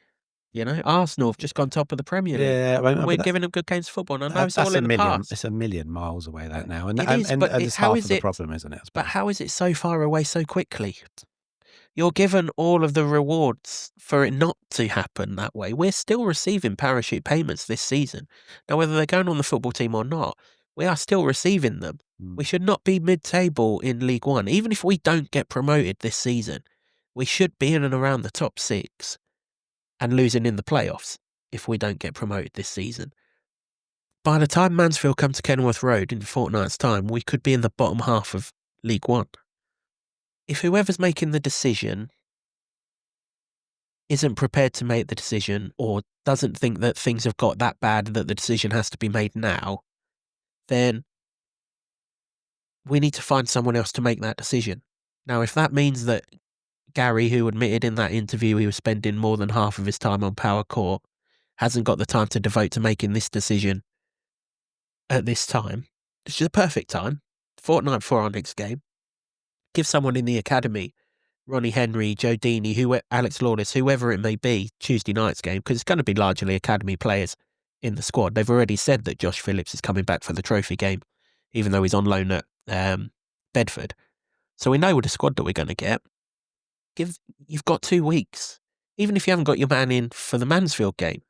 You know, Arsenal have just gone top of the Premier League. Yeah, I mean, We're giving them good games of football, and I know it's all in the past. It's a million miles away that now, and It is, but it's how half is of the it? problem, isn't it? I But suppose. how is it so far away so quickly? You're given all of the rewards for it not to happen that way. We're still receiving parachute payments this season. Now, whether they're going on the football team or not, we are still receiving them. We should not be mid-table in League One. Even if we don't get promoted this season, we should be in and around the top 6 and losing in the playoffs if we don't get promoted this season. By the time Mansfield come to Kenilworth Road in a fortnight's time, we could be in the bottom half of League One. If whoever's making the decision isn't prepared to make the decision, or doesn't think that things have got that bad that the decision has to be made now, then we need to find someone else to make that decision. Now, if that means that Gary, who admitted in that interview he was spending more than half of his time on Power Court, hasn't got the time to devote to making this decision at this time, which is a perfect time, fortnight before our next game, give someone in the academy, Ronnie Henry, Joe Deeney, Alex Lawless, whoever it may be, Tuesday night's game, because it's going to be largely academy players in the squad. They've already said that Josh Phillips is coming back for the trophy game, even though he's on loan at Bedford. So we know the squad that we're going to get. You've got 2 weeks. Even if you haven't got your man in for the Mansfield game,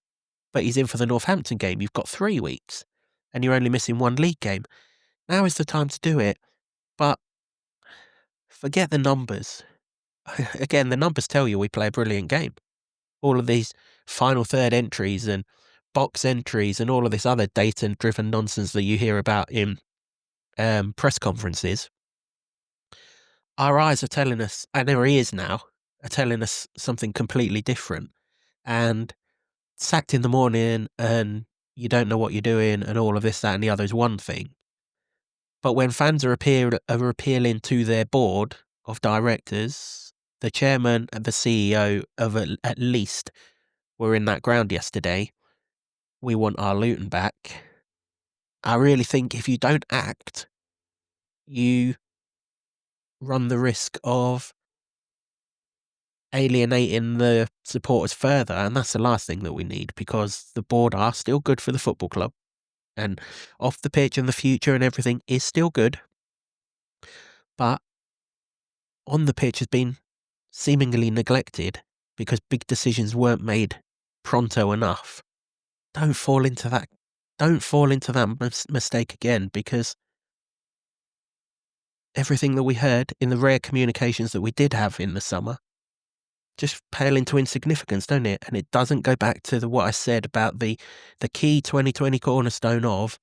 but he's in for the Northampton game, you've got 3 weeks, and you're only missing 1 league game. Now is the time to do it, but forget the numbers. Again, the numbers tell you we play a brilliant game. All of these final third entries and box entries and all of this other data-driven nonsense that you hear about in press conferences, our eyes are telling us, and our ears now are telling us something completely different. And sacked in the morning and you don't know what you're doing and all of this, that and the other is one thing. But when fans are appealing to their board of directors, the chairman and the CEO of at least were in that ground yesterday. We want our Luton back. I really think if you don't act, you run the risk of alienating the supporters further, and that's the last thing that we need, because the board are still good for the football club, and off the pitch and the future and everything is still good, but on the pitch has been seemingly neglected because big decisions weren't made pronto enough. Don't fall into that. Don't fall into that mistake again, because everything that we heard in the rare communications that we did have in the summer just pale into insignificance, don't it? And it doesn't go back to what I said about the key 2020 cornerstone of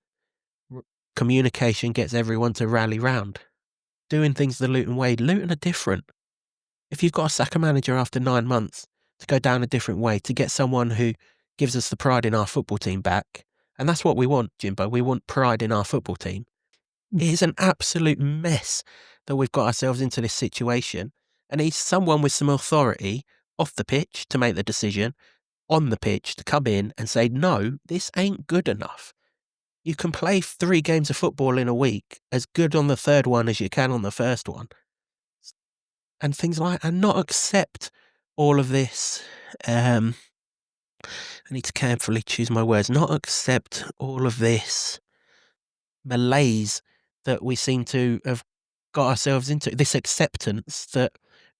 communication gets everyone to rally round. Doing things the Luton way. Luton are different. If you've got to sack a manager after 9 months to go down a different way, to get someone who gives us the pride in our football team back, and that's what we want, Jimbo. We want pride in our football team. It is an absolute mess that we've got ourselves into this situation, and it's someone with some authority off the pitch to make the decision, on the pitch to come in and say, no, this ain't good enough. You can play 3 games of football in a week, as good on the third one as you can on the first one, and things like, and not accept all of this. I need to carefully choose my words. Not accept all of this malaise that we seem to have got ourselves into. This acceptance that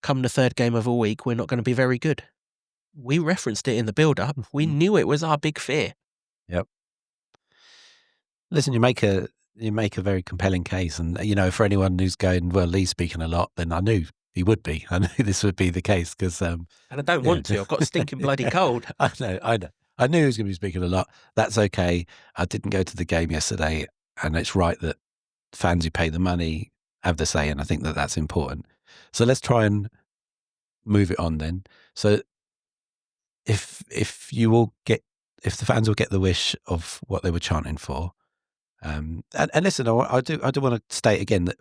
come the third game of a week, we're not going to be very good. We referenced it in the build-up. We knew it was our big fear. Yep. Listen, you make a very compelling case, and for anyone who's going, well, Lee's speaking a lot, then I knew he would be. I knew this would be the case, because and I don't want to. I've got a stinking bloody cold. I know. I knew he was going to be speaking a lot. That's okay. I didn't go to the game yesterday, and it's right that fans who pay the money have the say, and I think that that's important. So let's try and move it on then. So if the fans will get the wish of what they were chanting for. And listen, I do want to state again that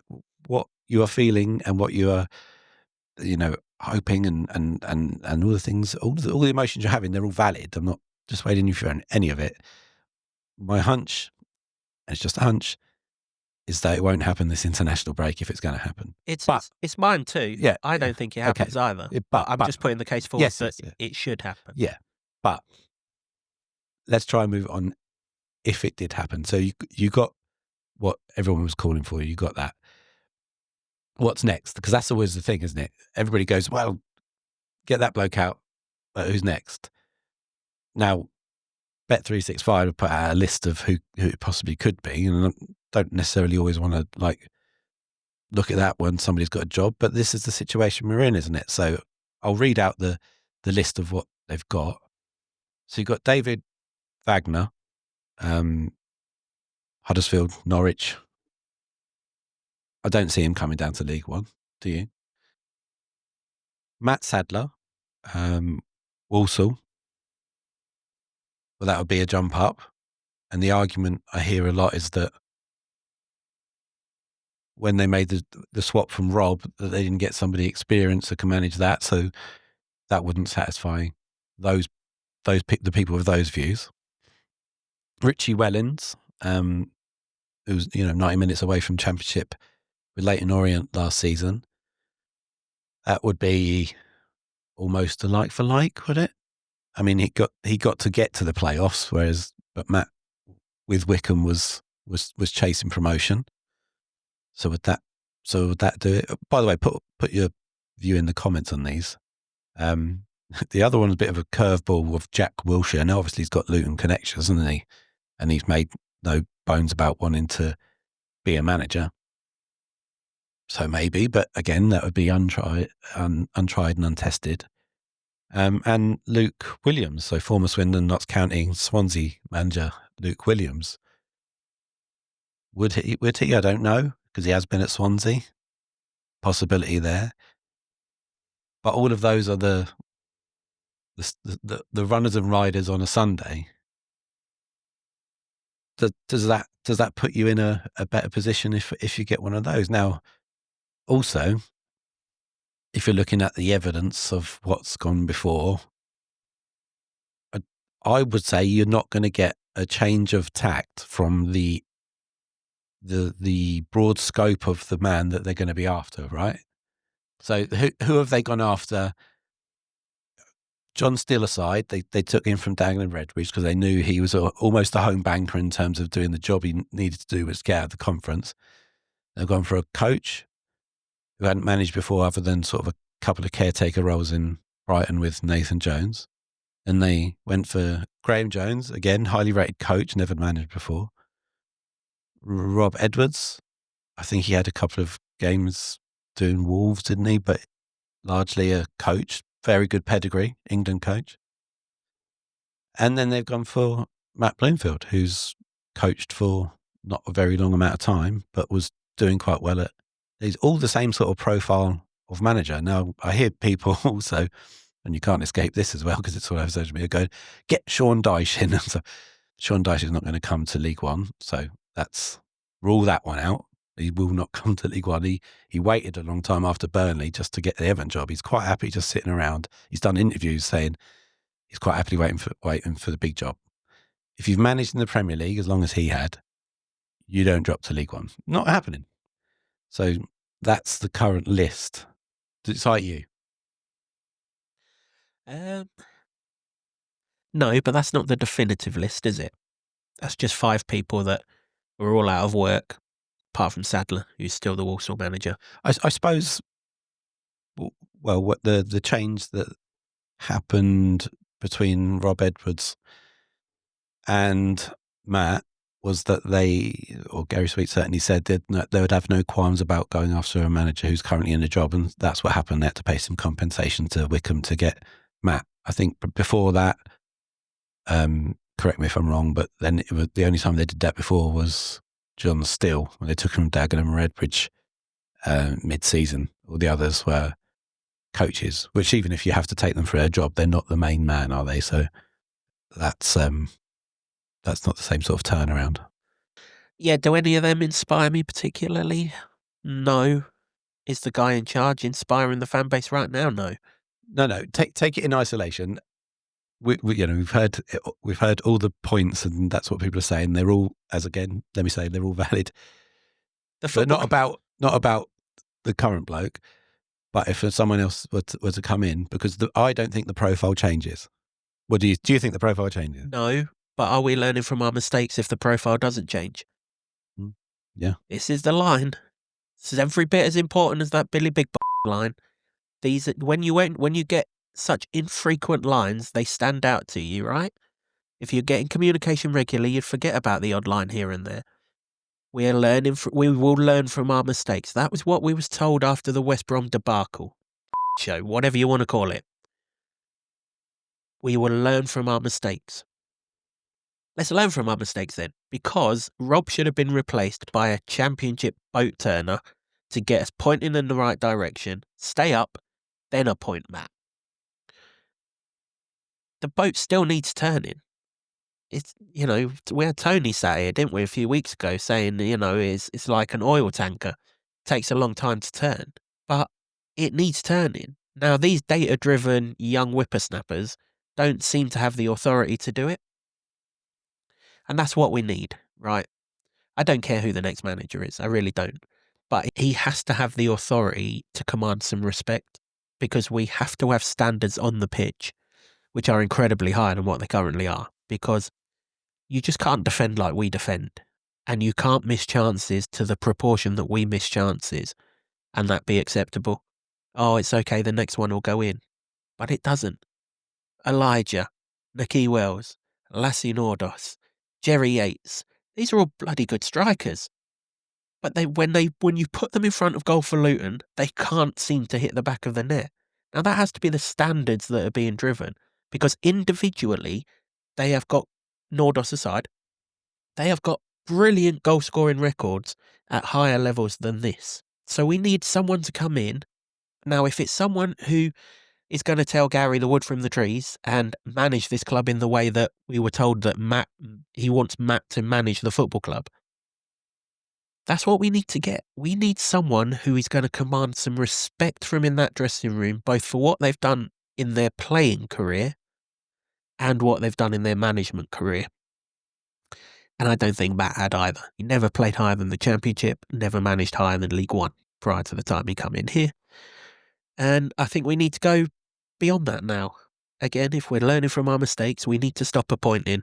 what you are feeling and what you are, hoping and all the things, all the emotions you're having, they're all valid. I'm not dissuading you from any of it. My hunch, and it's just a hunch, is that it won't happen this international break if it's going to happen. It's But mine too. yeah, I don't think it happens either. But I'm just putting the case forward that it should happen. Yeah, but let's try and move on. If it did happen, so you got what everyone was calling for. You got that. What's next? Because that's always the thing, isn't it? Everybody goes, well, get that bloke out, but who's next? Now, Bet365 have put out a list of who it possibly could be, and I don't necessarily always want to like look at that when somebody's got a job, but this is the situation we're in, isn't it? So I'll read out the list of what they've got. So you've got David Wagner, Huddersfield, Norwich. I don't see him coming down to League One. Do you? Matt Sadler, Walsall. Well, that would be a jump up. And the argument I hear a lot is that when they made the swap from Rob, that they didn't get somebody experienced who can manage that. So that wouldn't satisfy the people with those views. Richie Wellens, who's 90 minutes away from Championship with Leyton Orient last season. That would be almost a like for like, would it? I mean, he got to get to the playoffs, but Matt with Wickham was chasing promotion. So would that do it? By the way, put your view in the comments on these. The other one's a bit of a curveball with Jack Wilshere. Now, obviously, he's got Luton connections, hasn't he? And he's made no bones about wanting to be a manager. So maybe, but again, that would be untried and untested. And Luke Williams, so former Swindon, Notts County, Swansea manager Luke Williams. Would he? I don't know, because he has been at Swansea. Possibility there. But all of those are the runners and riders on a Sunday. Does that put you in a better position if you get one of those? Now, also, if you're looking at the evidence of what's gone before, I would say you're not going to get a change of tact from the broad scope of the man that they're going to be after, right? So who have they gone after? John Steele aside, they took him from Dagenham and Redbridge because they knew he was almost a home banker in terms of doing the job he needed to do, was get out of the conference. They've gone for a coach who hadn't managed before other than sort of a couple of caretaker roles in Brighton with Nathan Jones. And they went for Graham Jones, again, highly rated coach, never managed before. Rob Edwards, I think he had a couple of games doing Wolves, didn't he? But largely a coach, very good pedigree, England coach. And then they've gone for Matt Bloomfield, who's coached for not a very long amount of time, but was doing quite well at. He's all the same sort of profile of manager. Now, I hear people also, and you can't escape this as well because it's all over social media, going, get Sean Dyche in. So Sean Dyche is not going to come to League One. So rule that one out. He will not come to League One. He waited a long time after Burnley just to get the Everton job. He's quite happy just sitting around. He's done interviews saying he's quite happily waiting for the big job. If you've managed in the Premier League as long as he had, you don't drop to League One. Not happening. So that's the current list. Does it excite you? No, but that's not the definitive list, is it? That's just 5 people that were all out of work, apart from Sadler, who's still the Walsall manager. I suppose, well, what the change that happened between Rob Edwards and Matt was that Gary Sweet certainly said that they would have no qualms about going after a manager who's currently in a job, and that's what happened. They had to pay some compensation to Wickham to get Matt. I think before that, correct me if I'm wrong, but then it was the only time they did that before was John Steele when they took him from Dagenham and Redbridge mid-season. All the others were coaches, which even if you have to take them for a job, they're not the main man, are they? So that's not the same sort of turnaround. Yeah, do any of them inspire me particularly? No. Is the guy in charge inspiring the fan base right now? No. No. Take it in isolation. We've heard all the points, and that's what people are saying. They're all, let me say, they're all valid. But not about the current bloke. But if someone else were to come in, because I don't think the profile changes. What do you think the profile changes? No, but are we learning from our mistakes if the profile doesn't change? Yeah. This is the line. This is every bit as important as that Billy Big line. These, when you get such infrequent lines, they stand out to you, right? If you're getting communication regularly, you'd forget about the odd line here and there. We will learn from our mistakes. That was what we was told after the West Brom debacle show, whatever you want to call it. We will learn from our mistakes. Let's learn from our mistakes then, because Rob should have been replaced by a championship boat turner to get us pointing in the right direction, stay up, then appoint Matt. The boat still needs turning. It's, we had Tony sat here, didn't we, a few weeks ago, saying, it's like an oil tanker. It takes a long time to turn, but it needs turning. Now, these data-driven young whippersnappers don't seem to have the authority to do it. And that's what we need, right? I don't care who the next manager is. I really don't. But he has to have the authority to command some respect, because we have to have standards on the pitch which are incredibly higher than what they currently are, because you just can't defend like we defend, and you can't miss chances to the proportion that we miss chances and that be acceptable. Oh, it's okay, the next one will go in. But it doesn't. Elijah, Naki Wells, Lassie Nordos, Jerry Yates, these are all bloody good strikers. But when you put them in front of goal for Luton, they can't seem to hit the back of the net. Now that has to be the standards that are being driven, because individually they have got, Nordos aside, they have got brilliant goal scoring records at higher levels than this. So we need someone to come in. Now, if it's someone who is going to tell Gary the wood from the trees and manage this club in the way that we were told that he wants Matt to manage the football club, that's what we need to get. We need someone who is going to command some respect from in that dressing room, both for what they've done in their playing career and what they've done in their management career. And I don't think Matt had either. He never played higher than the Championship, never managed higher than League One prior to the time he come in here. And I think we need to go beyond that now. Again, if we're learning from our mistakes, we need to stop appointing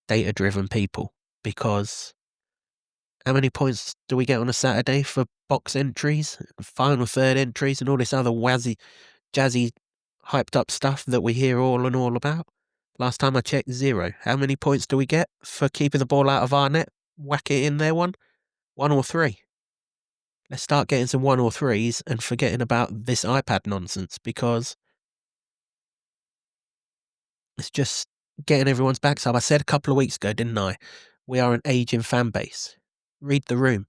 data-driven people, because how many points do we get on a Saturday for box entries, final third entries, and all this other jazzy, hyped up stuff that we hear all about? Last time I checked, 0. How many points do we get for keeping the ball out of our net? Whack it in there, 1 or 3. Let's start getting some 1 or 3s and forgetting about this iPad nonsense, because it's just getting everyone's backs up. I said a couple of weeks ago, didn't I? We are an aging fan base. Read the room.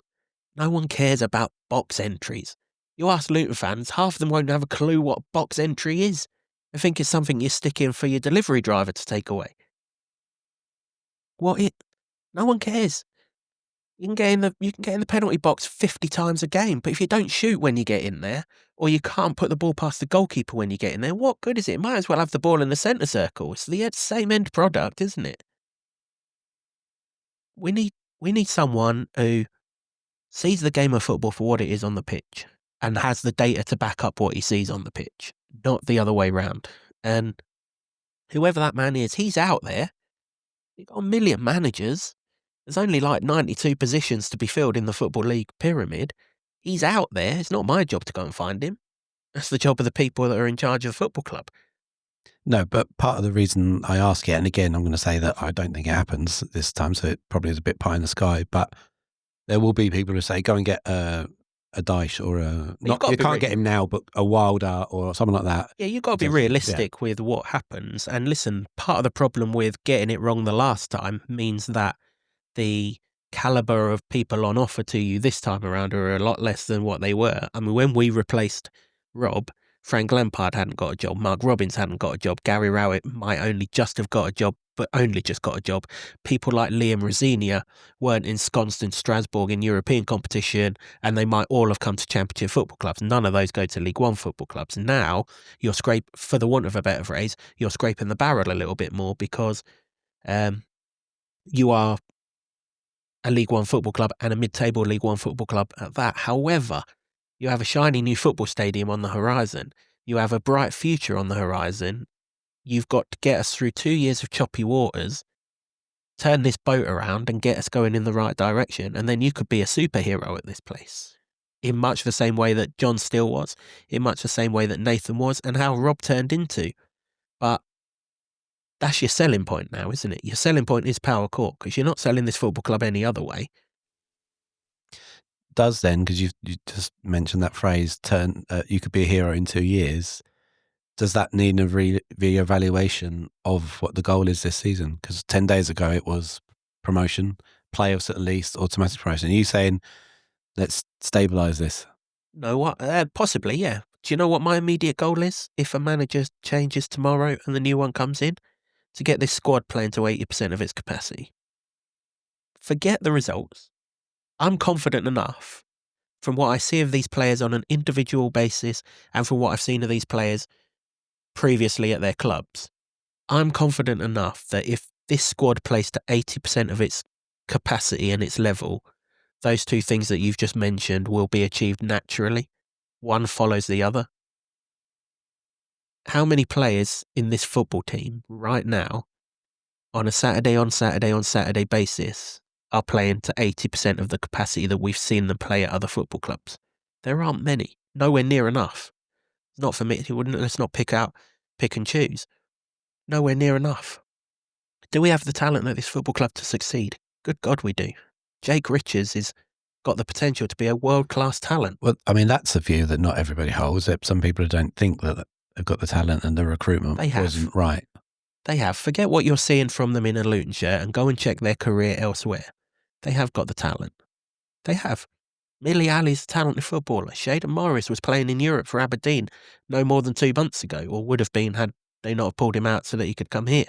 No one cares about box entries. You ask Luton fans, half of them won't have a clue what a box entry is. They think it's something you stick in for your delivery driver to take away. No one cares. You can get in the penalty box 50 times a game, but if you don't shoot when you get in there, or you can't put the ball past the goalkeeper when you get in there, what good is it? Might as well have the ball in the centre circle. It's the same end product, isn't it? We need someone who sees the game of football for what it is on the pitch and has the data to back up what he sees on the pitch, not the other way round. And whoever that man is, he's out there. You've got a million managers. There's only like 92 positions to be filled in the Football League pyramid. He's out there. It's not my job to go and find him. That's the job of the people that are in charge of the football club. No, but part of the reason I ask it, and again, I'm going to say that I don't think it happens this time, so it probably is a bit pie in the sky, but there will be people who say, go and get a Dyche or you can't get him now, but a Wilder or something like that. Yeah, you've got to be realistic with what happens. And listen, part of the problem with getting it wrong the last time means that the caliber of people on offer to you this time around are a lot less than what they were. I mean, when we replaced Rob, Frank Lampard hadn't got a job, Mark Robbins hadn't got a job, Gary Rowett might only just have got a job but only just got a job. People like Liam Rosinia weren't ensconced in Strasbourg in European competition, and they might all have come to Championship football clubs. None of those go to League One football clubs. Now, for the want of a better phrase, you're scraping the barrel a little bit more because you are a League One football club and a mid-table League One football club at that. However, you have a shiny new football stadium on the horizon. You have a bright future on the horizon. You've got to get us through 2 years of choppy waters, turn this boat around and get us going in the right direction, and then you could be a superhero at this place. In much the same way that John Steele was, in much the same way that Nathan was, and how Rob turned into. But that's your selling point now, isn't it? Your selling point is Power Court, because you're not selling this football club any other way. Does then, because you just mentioned that phrase, you could be a hero in 2 years. Does that need a re-evaluation of what the goal is this season? Because 10 days ago it was promotion, playoffs at least, automatic promotion. Are you saying let's stabilise this? No, what? Possibly, yeah. Do you know what my immediate goal is? If a manager changes tomorrow and the new one comes in, to get this squad playing to 80% of its capacity. Forget the results. I'm confident enough from what I see of these players on an individual basis and from what I've seen of these players previously at their clubs. I'm confident enough that if this squad plays to 80% of its capacity and its level, those two things that you've just mentioned will be achieved naturally. One follows the other. How many players in this football team right now, on a Saturday basis, are playing to 80% of the capacity that we've seen them play at other football clubs? There aren't many. Nowhere near enough. Not for me. Let's not pick and choose. Nowhere near enough. Do we have the talent at this football club to succeed? Good God, we do. Jake Richards has got the potential to be a world-class talent. Well, I mean, that's a view that not everybody holds. Some people don't think that they've got the talent and the recruitment wasn't right. They have. Forget what you're seeing from them in a Luton shirt and go and check their career elsewhere. They have got the talent. They have. Millie Alley's a talented footballer. Shaden Morris was playing in Europe for Aberdeen no more than 2 months ago, or would have been had they not have pulled him out so that he could come here.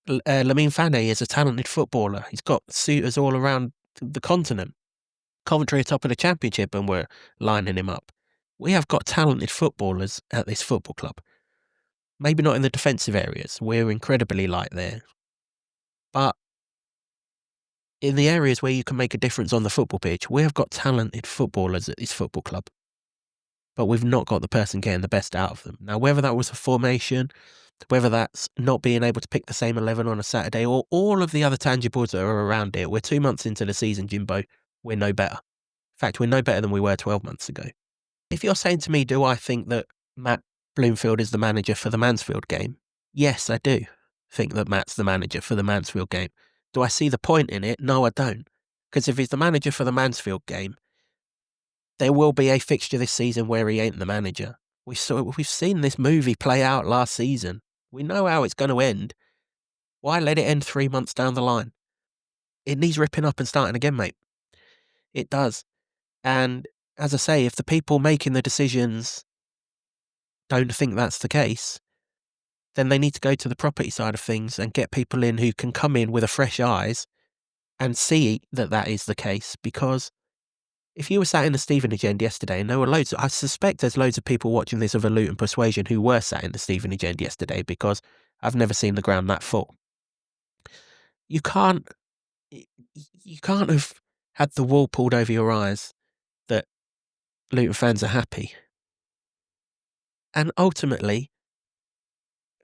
Lamine Fane is a talented footballer. He's got suitors all around the continent. Coventry are top of the Championship and we're lining him up. We have got talented footballers at this football club. Maybe not in the defensive areas. We're incredibly light there. But in the areas where you can make a difference on the football pitch, we have got talented footballers at this football club. But we've not got the person getting the best out of them. Now, whether that was a formation, whether that's not being able to pick the same 11 on a Saturday, or all of the other tangibles that are around it, we're 2 months into the season, Jimbo. We're no better. In fact, we're no better than we were 12 months ago. If you're saying to me, do I think that Matt Bloomfield is the manager for the Mansfield game? Yes, I do think that Matt's the manager for the Mansfield game. Do I see the point in it? No, I don't. Because if he's the manager for the Mansfield game, there will be a fixture this season where he ain't the manager. We've seen this movie play out last season. We know how it's going to end. Why let it end 3 months down the line? It needs ripping up and starting again, mate. It does. And as I say, if the people making the decisions don't think that's the case, then they need to go to the property side of things and get people in who can come in with a fresh eyes and see that that is the case. Because if you were sat in the Stevenage end yesterday, and there were I suspect there's loads of people watching this of a Luton persuasion who were sat in the Stevenage end yesterday, because I've never seen the ground that full. You can't have had the wool pulled over your eyes that Luton fans are happy. And ultimately,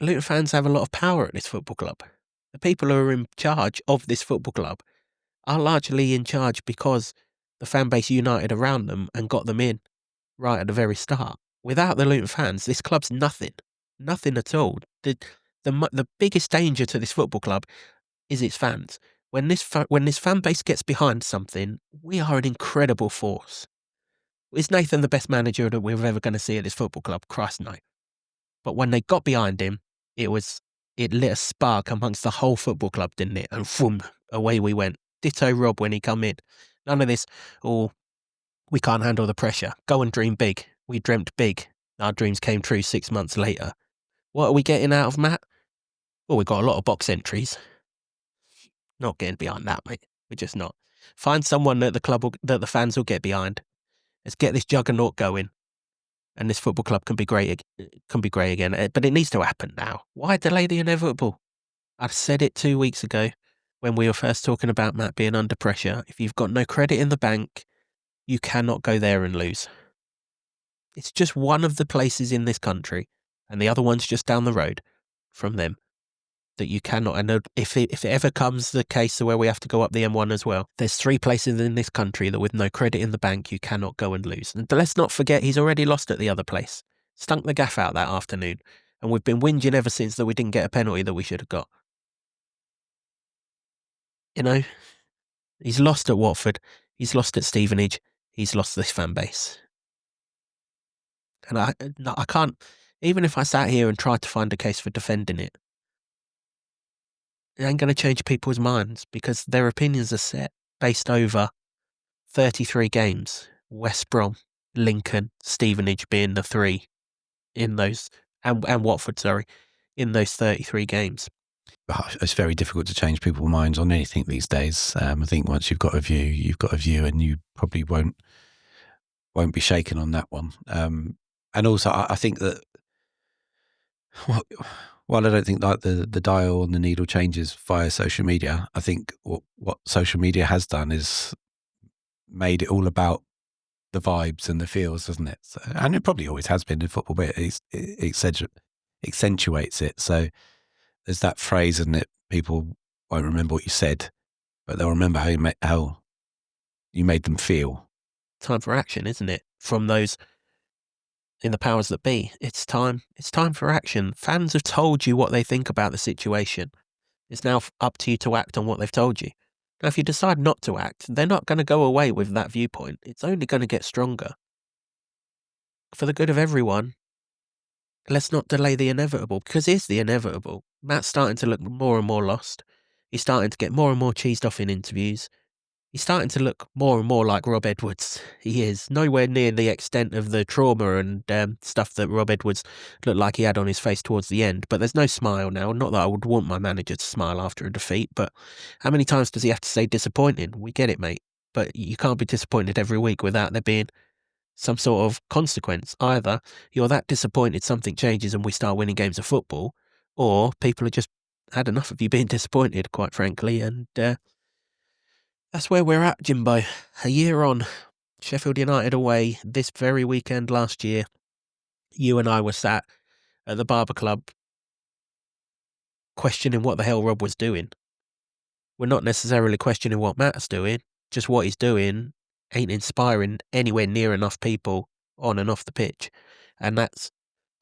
Luton fans have a lot of power at this football club. The people who are in charge of this football club are largely in charge because the fan base united around them and got them in right at the very start. Without the Luton fans, this club's nothing. Nothing at all. The biggest danger to this football club is its fans. When this fan base gets behind something, we are an incredible force. Is Nathan the best manager that we're ever going to see at this football club? Christ, no. But when they got behind him, it lit a spark amongst the whole football club, didn't it? And boom, away we went. Ditto Rob when he come in. None of this, we can't handle the pressure. Go and dream big. We dreamt big. Our dreams came true 6 months later. What are we getting out of Matt? Well, we've got a lot of box entries. Not getting behind that, mate. We're just not. Find someone that that the fans will get behind. Let's get this juggernaut going, and this football club can be great. Can be great again. But it needs to happen now. Why delay the inevitable? I said it 2 weeks ago when we were first talking about Matt being under pressure. If you've got no credit in the bank, you cannot go there and lose. It's just one of the places in this country, and the other one's just down the road from them, that you cannot. And if it ever comes the case where we have to go up the M1 as well, there's 3 places in this country that with no credit in the bank, you cannot go and lose. And let's not forget, he's already lost at the other place. Stunk the gaff out that afternoon. And we've been whinging ever since that we didn't get a penalty that we should have got. You know, he's lost at Watford. He's lost at Stevenage. He's lost this fan base. And I can't, even if I sat here and tried to find a case for defending it, it ain't going to change people's minds because their opinions are set based over 33 games. West Brom, Lincoln, Stevenage being the 3 in those, and Watford, sorry, in those 33 games. It's very difficult to change people's minds on anything these days. I think once you've got a view, you've got a view, and you probably won't be shaken on that one. And also, I think that while I don't think like the dial and the needle changes via social media, I think what social media has done is made it all about the vibes and the feels, doesn't it? So, and it probably always has been in football, but it accentuates it. So there's that phrase, isn't it? People won't remember what you said, but they'll remember how you made them feel. Time for action, isn't it? From those in the powers that be. It's time for action. Fans have told you what they think about the situation. It's now up to you to act on what they've told you. Now, if you decide not to act, they're not going to go away with that viewpoint. It's only going to get stronger. For the good of everyone, let's not delay the inevitable, because it's the inevitable. Matt's starting to look more and more lost. He's starting to get more and more cheesed off in interviews. He's starting to look more and more like Rob Edwards. He is nowhere near the extent of the trauma and stuff that Rob Edwards looked like he had on his face towards the end. But there's no smile now. Not that I would want my manager to smile after a defeat, but how many times does he have to say disappointing? We get it, mate. But you can't be disappointed every week without there being some sort of consequence. Either you're that disappointed something changes and we start winning games of football, or people have just had enough of you being disappointed, quite frankly, and that's where we're at, Jimbo. A year on, Sheffield United away this very weekend last year. You and I were sat at the Barber Club questioning what the hell Rob was doing. We're not necessarily questioning what Matt's doing, just what he's doing ain't inspiring anywhere near enough people on and off the pitch. And that's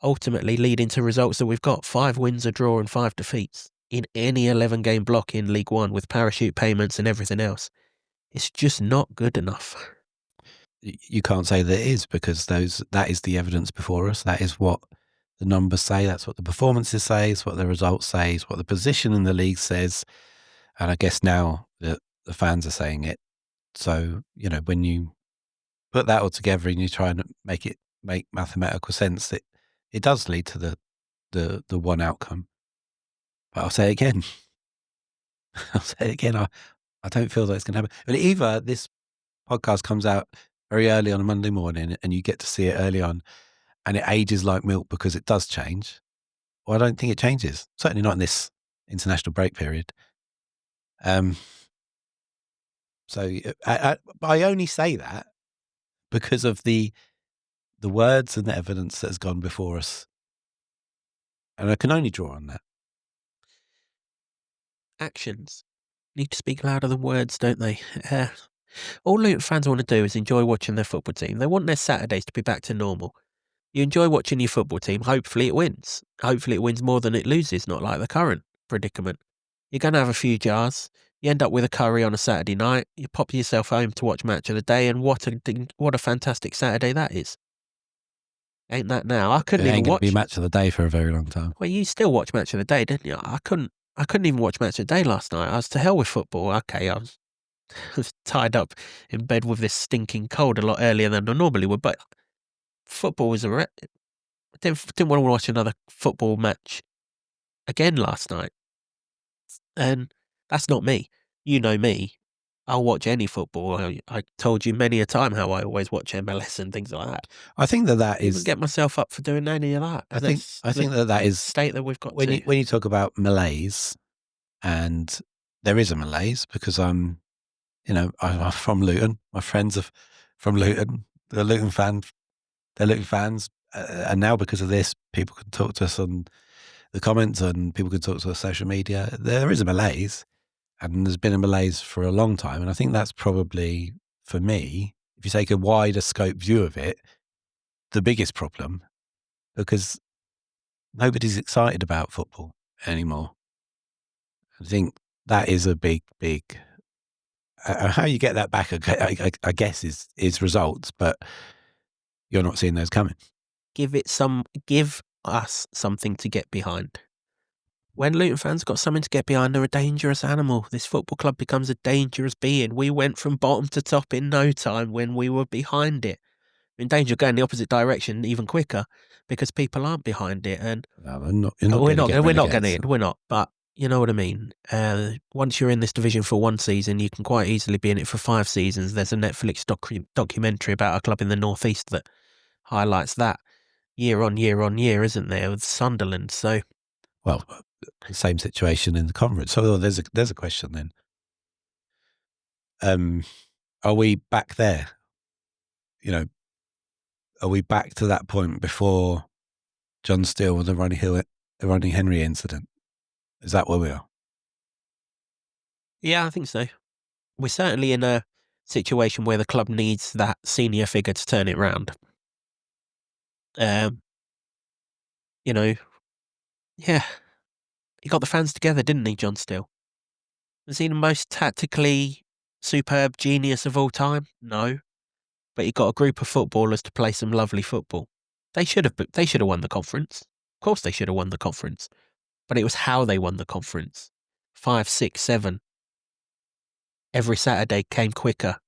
ultimately leading to results that we've got. 5 wins, a draw and 5 defeats in any 11-game block in League One with parachute payments and everything else. It's just not good enough. You can't say that it is, because that is the evidence before us. That is what the numbers say. That's what the performances say. It's what the results say. It's what the position in the league says. And I guess now the fans are saying it. So, when you put that all together and you try and make mathematical sense, it does lead to the one outcome. But I'll say it again. I don't feel that it's going to happen. But either this podcast comes out very early on a Monday morning and you get to see it early on and it ages like milk because it does change, or I don't think it changes. Certainly not in this international break period. So I only say that because of the words and the evidence that has gone before us. And I can only draw on that. Actions need to speak louder than words, don't they? All Luton fans want to do is enjoy watching their football team. They want their Saturdays to be back to normal. You enjoy watching your football team. Hopefully it wins. Hopefully it wins more than it loses, not like the current predicament. You're going to have a few jars. You end up with a curry on a Saturday night. You pop yourself home to watch Match of the Day, and what a fantastic Saturday that is. Ain't that now? I couldn't even watch. It ain't going to be Match of the Day for a very long time. Well, you still watch Match of the Day, didn't you? I couldn't even watch Match of the Day last night. I was to hell with football. Okay, I was tied up in bed with this stinking cold a lot earlier than I normally would, but football was didn't want to watch another football match again last night. And that's not me. You know me. I'll watch any football. I told you many a time how I always watch MLS and things like that. I think that I wouldn't get myself up for doing any of that. I think that is state that we've got when you talk about malaise, and there is a malaise because I'm from Luton. My friends are from Luton. They're Luton fans. And now because of this, people can talk to us on the comments and people can talk to us on social media. There is a malaise, and there's been a malaise for a long time. And I think that's probably, for me, if you take a wider scope view of it, the biggest problem, because nobody's excited about football anymore. I think that is a big how you get that back, I guess, is results, but you're not seeing those coming. Give us something to get behind. When Luton fans got something to get behind, they're a dangerous animal. This football club becomes a dangerous being. We went from bottom to top in no time when we were behind it. We're in danger of going the opposite direction even quicker because people aren't behind it. And we're not going to. But you know what I mean. Once you're in this division for one season, you can quite easily be in it for 5 seasons. There's a Netflix documentary about a club in the northeast that highlights that year on year on year, isn't there, with Sunderland? So, well, the same situation in the conference. So there's a question then. Are we back there? Are we back to that point before John Steele and the Ronnie Henry incident? Is that where we are? Yeah, I think so. We're certainly in a situation where the club needs that senior figure to turn it round. Yeah, he got the fans together, didn't he, John Steele? Was he the most tactically superb genius of all time? No, but he got a group of footballers to play some lovely football. They should have won the conference. Of course, they should have won the conference, but it was how they won the conference. 5, 6, 7. Every Saturday came quicker.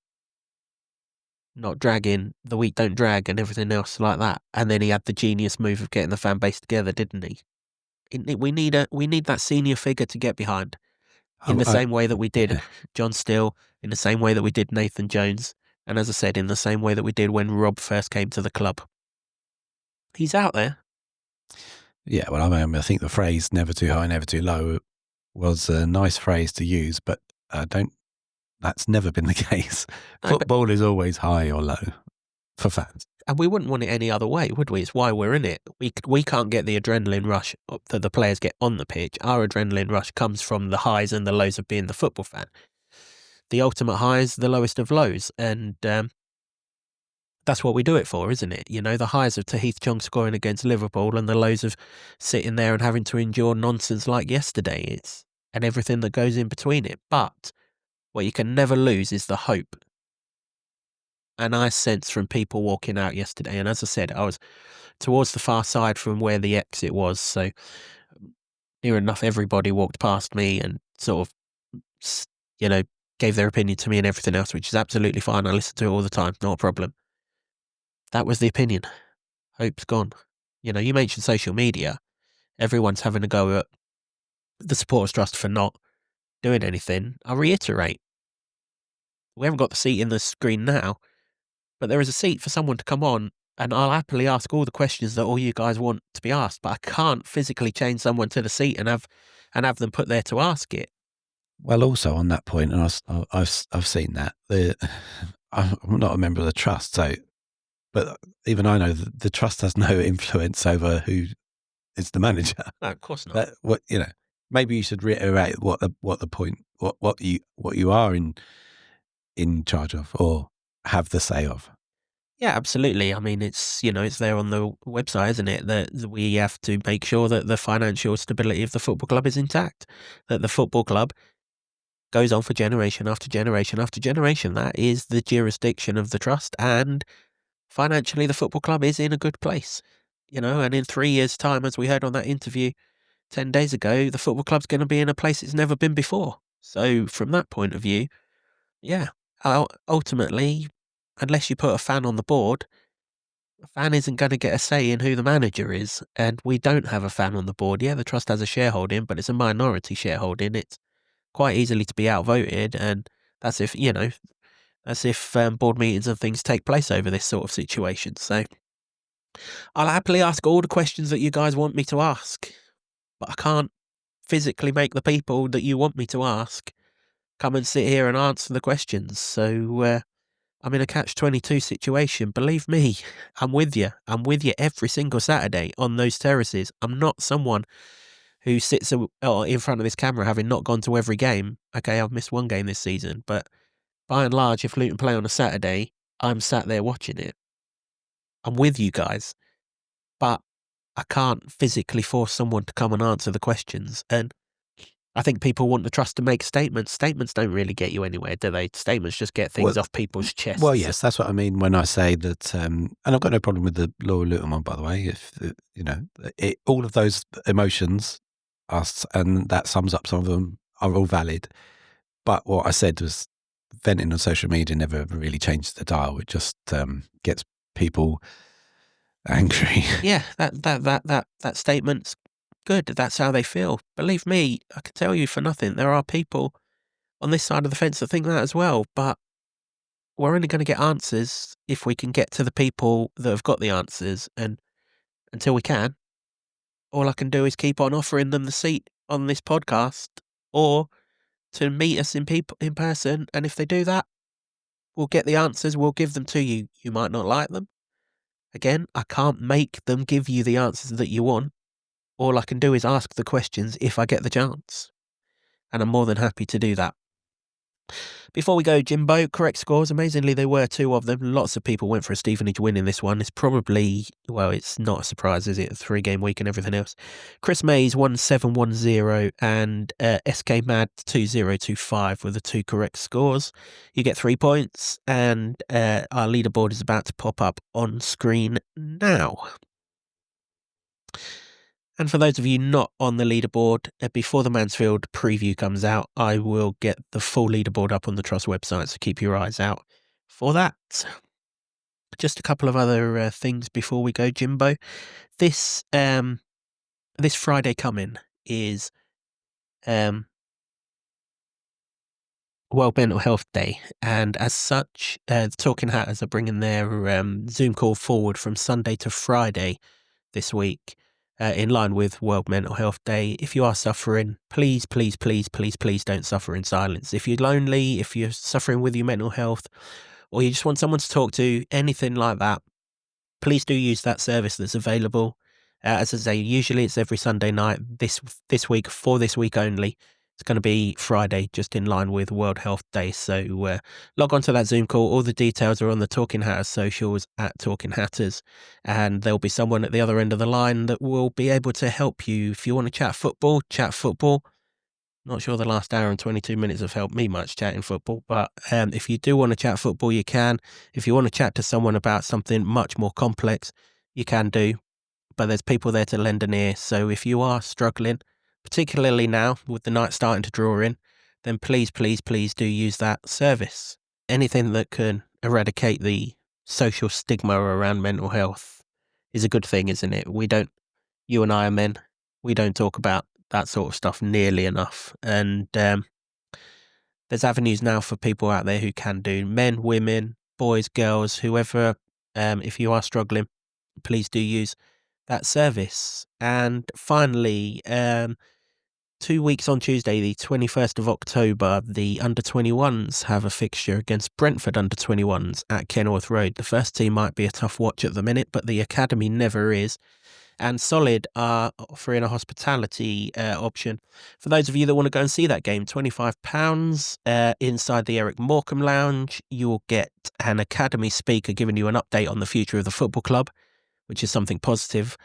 Not dragging, the week don't drag and everything else like that. And then he had the genius move of getting the fan base together, didn't he? We need that senior figure to get behind in the same way that we did John Steele, in the same way that we did Nathan Jones, and as I said, in the same way that we did when Rob first came to the club. He's out there. Yeah, well, I think the phrase "never too high, never too low" was a nice phrase to use, but that's never been the case. Football is always high or low for fans. And we wouldn't want it any other way, would we? It's why we're in it. We can't get the adrenaline rush that the players get on the pitch. Our adrenaline rush comes from the highs and the lows of being the football fan. The ultimate highs, the lowest of lows. And that's what we do it for, isn't it? The highs of Tahith Chong scoring against Liverpool and the lows of sitting there and having to endure nonsense like yesterday. And everything that goes in between it. But what you can never lose is the hope. And I sensed from people walking out yesterday, and as I said, I was towards the far side from where the exit was, so near enough everybody walked past me and sort of, gave their opinion to me and everything else, which is absolutely fine. I listen to it all the time, not a problem. That was the opinion. Hope's gone. You mentioned social media. Everyone's having a go at the Supporters Trust for not doing anything. I reiterate, we haven't got the seat in the screen now, but there is a seat for someone to come on, and I'll happily ask all the questions that all you guys want to be asked, but I can't physically change someone to the seat and have them put there to ask it. Well, also on that point, and I've seen that. I'm not a member of the trust, but even I know that the trust has no influence over who is the manager. No, of course not. But maybe you should reiterate what the point, what you are in charge of or have the say of. Yeah, absolutely. I mean, it's there on the website, isn't it? That we have to make sure that the financial stability of the football club is intact, that the football club goes on for generation after generation after generation. That is the jurisdiction of the trust, and financially, the football club is in a good place. And in 3 years' time, as we heard on that interview 10 days ago, the football club's going to be in a place it's never been before. So, from that point of view, yeah, ultimately, unless you put a fan on the board, a fan isn't going to get a say in who the manager is, and we don't have a fan on the board. Yeah, the trust has a shareholding, but it's a minority shareholding. quite easily to be outvoted, and that's if board meetings and things take place over this sort of situation. So I'll happily ask all the questions that you guys want me to ask, but I can't physically make the people that you want me to ask come and sit here and answer the questions. So I'm in a catch-22 situation. Believe me, I'm with you. I'm with you every single Saturday on those terraces. I'm not someone who sits in front of this camera having not gone to every game. Okay, I've missed one game this season, but by and large, if Luton play on a Saturday, I'm sat there watching it. I'm with you guys, but I can't physically force someone to come and answer the questions. And I think people want the trust to make statements. Statements don't really get you anywhere, do they? Statements just get things off people's chests. Well, yes, that's what I mean when I say that, and I've got no problem with the loyal Luton one, by the way. If all of those emotions and that sums up some of them, are all valid. But what I said was venting on social media never really changes the dial. It just gets people angry. Yeah, that statement's good. That's how they feel. Believe me, I can tell you for nothing, there are people on this side of the fence that think that as well, but we're only going to get answers if we can get to the people that have got the answers, and until we can, all I can do is keep on offering them the seat on this podcast, or to meet us in person, and if they do that, we'll get the answers, we'll give them to you. You might not like them. Again, I can't make them give you the answers that you want. All I can do is ask the questions if I get the chance. And I'm more than happy to do that. Before we go, Jimbo, correct scores. Amazingly, there were 2 of them. Lots of people went for a Stevenage win in this one. It's probably, well, it's not a surprise, is it? A 3-game week and everything else. Chris Mays 1-7-1-0 and SK Mad 2-0-2-5 were the 2 correct scores. You get 3 points, and our leaderboard is about to pop up on screen now. And for those of you not on the leaderboard, before the Mansfield preview comes out, I will get the full leaderboard up on the Trust website, so keep your eyes out for that. Just a couple of other things before we go, Jimbo. This Friday coming is World Mental Health Day, and as such, the Talking Hatters are bringing their Zoom call forward from Sunday to Friday this week. In line with World Mental Health Day. If you are suffering, please, please, please, please, please don't suffer in silence. If you're lonely, if you're suffering with your mental health, or you just want someone to talk to, anything like that, please do use that service that's available. As I say, usually it's every Sunday night. This week, for this week only, it's going to be Friday, just in line with World Health Day. So log on to that Zoom call. All the details are on the Talking Hatters socials at Talking Hatters, and there'll be someone at the other end of the line that will be able to help you. If you want to chat football, chat football. Not sure the last hour and 22 minutes have helped me much chatting football, but if you do want to chat football, you can. If you want to chat to someone about something much more complex, you can do. But there's people there to lend an ear. So if you are struggling, particularly now with the night starting to draw in, then please, please, please do use that service. Anything that can eradicate the social stigma around mental health is a good thing, isn't it? You and I are men, we don't talk about that sort of stuff nearly enough. And there's avenues now for people out there who can do. Men, women, boys, girls, whoever, if you are struggling, please do use that service. And finally, 2 weeks on Tuesday, the 21st of October, the under-21s have a fixture against Brentford under-21s at Kenilworth Road. The first team might be a tough watch at the minute, but the academy never is. And Solid are offering a hospitality option. For those of you that want to go and see that game, £25 inside the Eric Morecambe Lounge. You will get an academy speaker giving you an update on the future of the football club, which is something positive.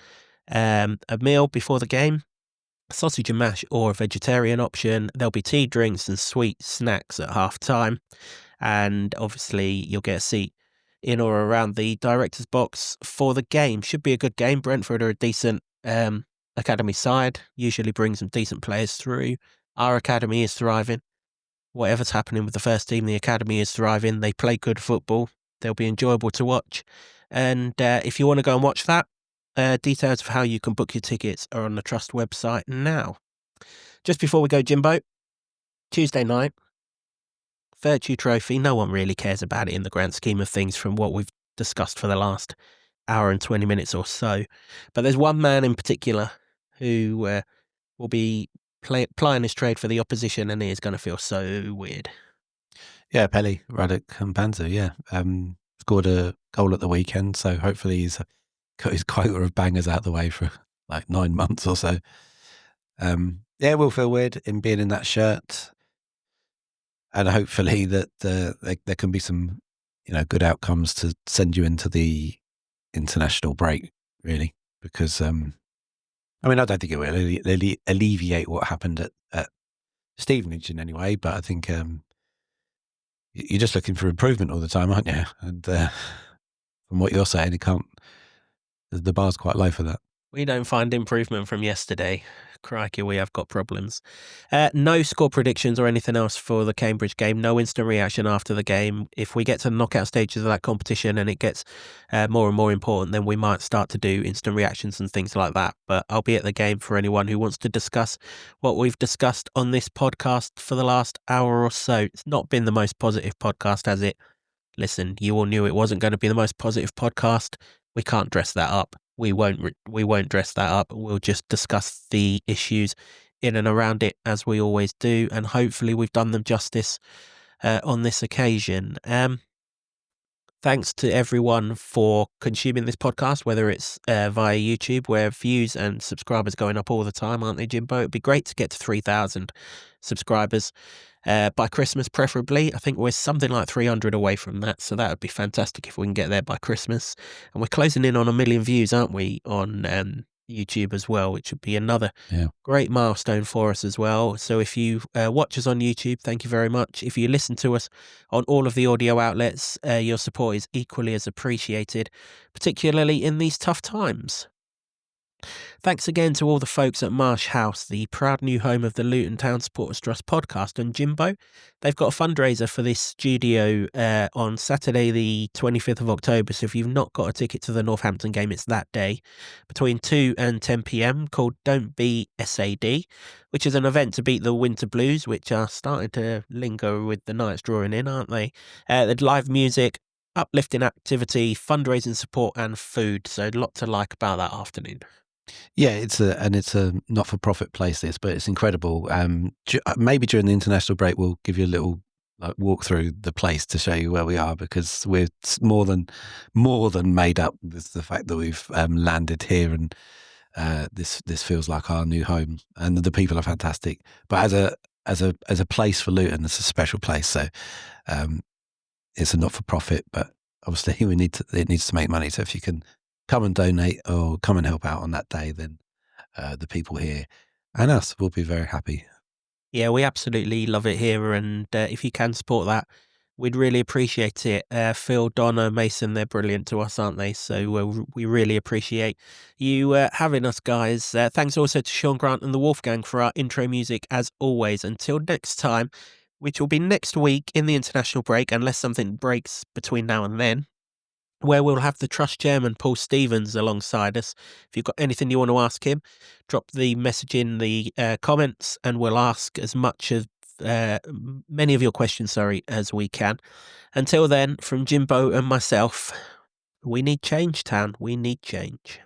A meal before the game, sausage and mash or a vegetarian option. There'll be tea, drinks and sweet snacks at half time. And obviously you'll get a seat in or around the director's box for the game. Should be a good game. Brentford are a decent academy side, usually bring some decent players through. Our academy is thriving. Whatever's happening with the first team, the academy is thriving. They play good football. They'll be enjoyable to watch. And if you want to go and watch that, details of how you can book your tickets are on the Trust website now. Just before we go, Jimbo, Tuesday night, Virtue Trophy. No one really cares about it in the grand scheme of things from what we've discussed for the last hour and 20 minutes or so. But there's one man in particular who will be plying his trade for the opposition, and he is going to feel so weird. Yeah, Pelly, Ruddock and Panzer, yeah. Scored a goal at the weekend, so hopefully he's got his quota of bangers out the way for like 9 months or so. Yeah, we'll feel weird in being in that shirt. And hopefully that there can be some, good outcomes to send you into the international break, really. Because, I don't think it will alleviate what happened at Stevenage in any way, but I think you're just looking for improvement all the time, aren't you? And from what you're saying, the bar's quite low for that. We don't find improvement from yesterday. Crikey, we have got problems. No score predictions or anything else for the Cambridge game. No instant reaction after the game. If we get to the knockout stages of that competition and it gets more and more important, then we might start to do instant reactions and things like that. But I'll be at the game for anyone who wants to discuss what we've discussed on this podcast for the last hour or so. It's not been the most positive podcast, has it? Listen, you all knew it wasn't going to be the most positive podcast. We can't dress that up. We won't dress that up. We'll just discuss the issues in and around it as we always do, and hopefully we've done them justice on this occasion. Thanks to everyone for consuming this podcast, whether it's via YouTube, where views and subscribers going up all the time, aren't they, Jimbo? It'd be great to get to 3,000 subscribers by Christmas, preferably. I think we're something like 300 away from that, so that would be fantastic if we can get there by Christmas. And we're closing in on 1 million views, aren't we, on YouTube as well, which would be another great milestone for us as well. So if you watch us on YouTube, thank you very much. If you listen to us on all of the audio outlets, your support is equally as appreciated, particularly in these tough times. Thanks again to all the folks at Marsh House, the proud new home of the Luton Town Supporters Trust podcast. And Jimbo, they've got a fundraiser for this studio on Saturday the 25th of October. So if you've not got a ticket to the Northampton game, it's that day between 2 and 10 p.m. called Don't Be SAD, which is an event to beat the winter blues, which are starting to linger with the nights drawing in, aren't they? There's live music, uplifting activity, fundraising support and food. So a lot to like about that afternoon. Yeah, it's a not-for-profit place, but it's incredible. Maybe during the international break, we'll give you a little walk through the place to show you where we are, because we're more than made up with the fact that we've landed here, and this feels like our new home, and the people are fantastic. But as a place for Luton, it's a special place. So it's a not-for-profit, but obviously it needs to make money. So if you can come and donate or come and help out on that day, then the people here and us will be very happy. Yeah, we absolutely love it here, and if you can support that, we'd really appreciate it. Phil, Donna, Mason, they're brilliant to us, aren't they? So we really appreciate you having us, guys. Thanks also to Sean Grant and the Wolfgang for our intro music, as always. Until next time, which will be next week in the international break, unless something breaks between now and then, where we'll have the Trust Chairman, Paul Stevens, alongside us. If you've got anything you want to ask him, drop the message in the comments, and we'll ask as much of many of your questions, as we can. Until then, from Jimbo and myself, we need change, Town. We need change.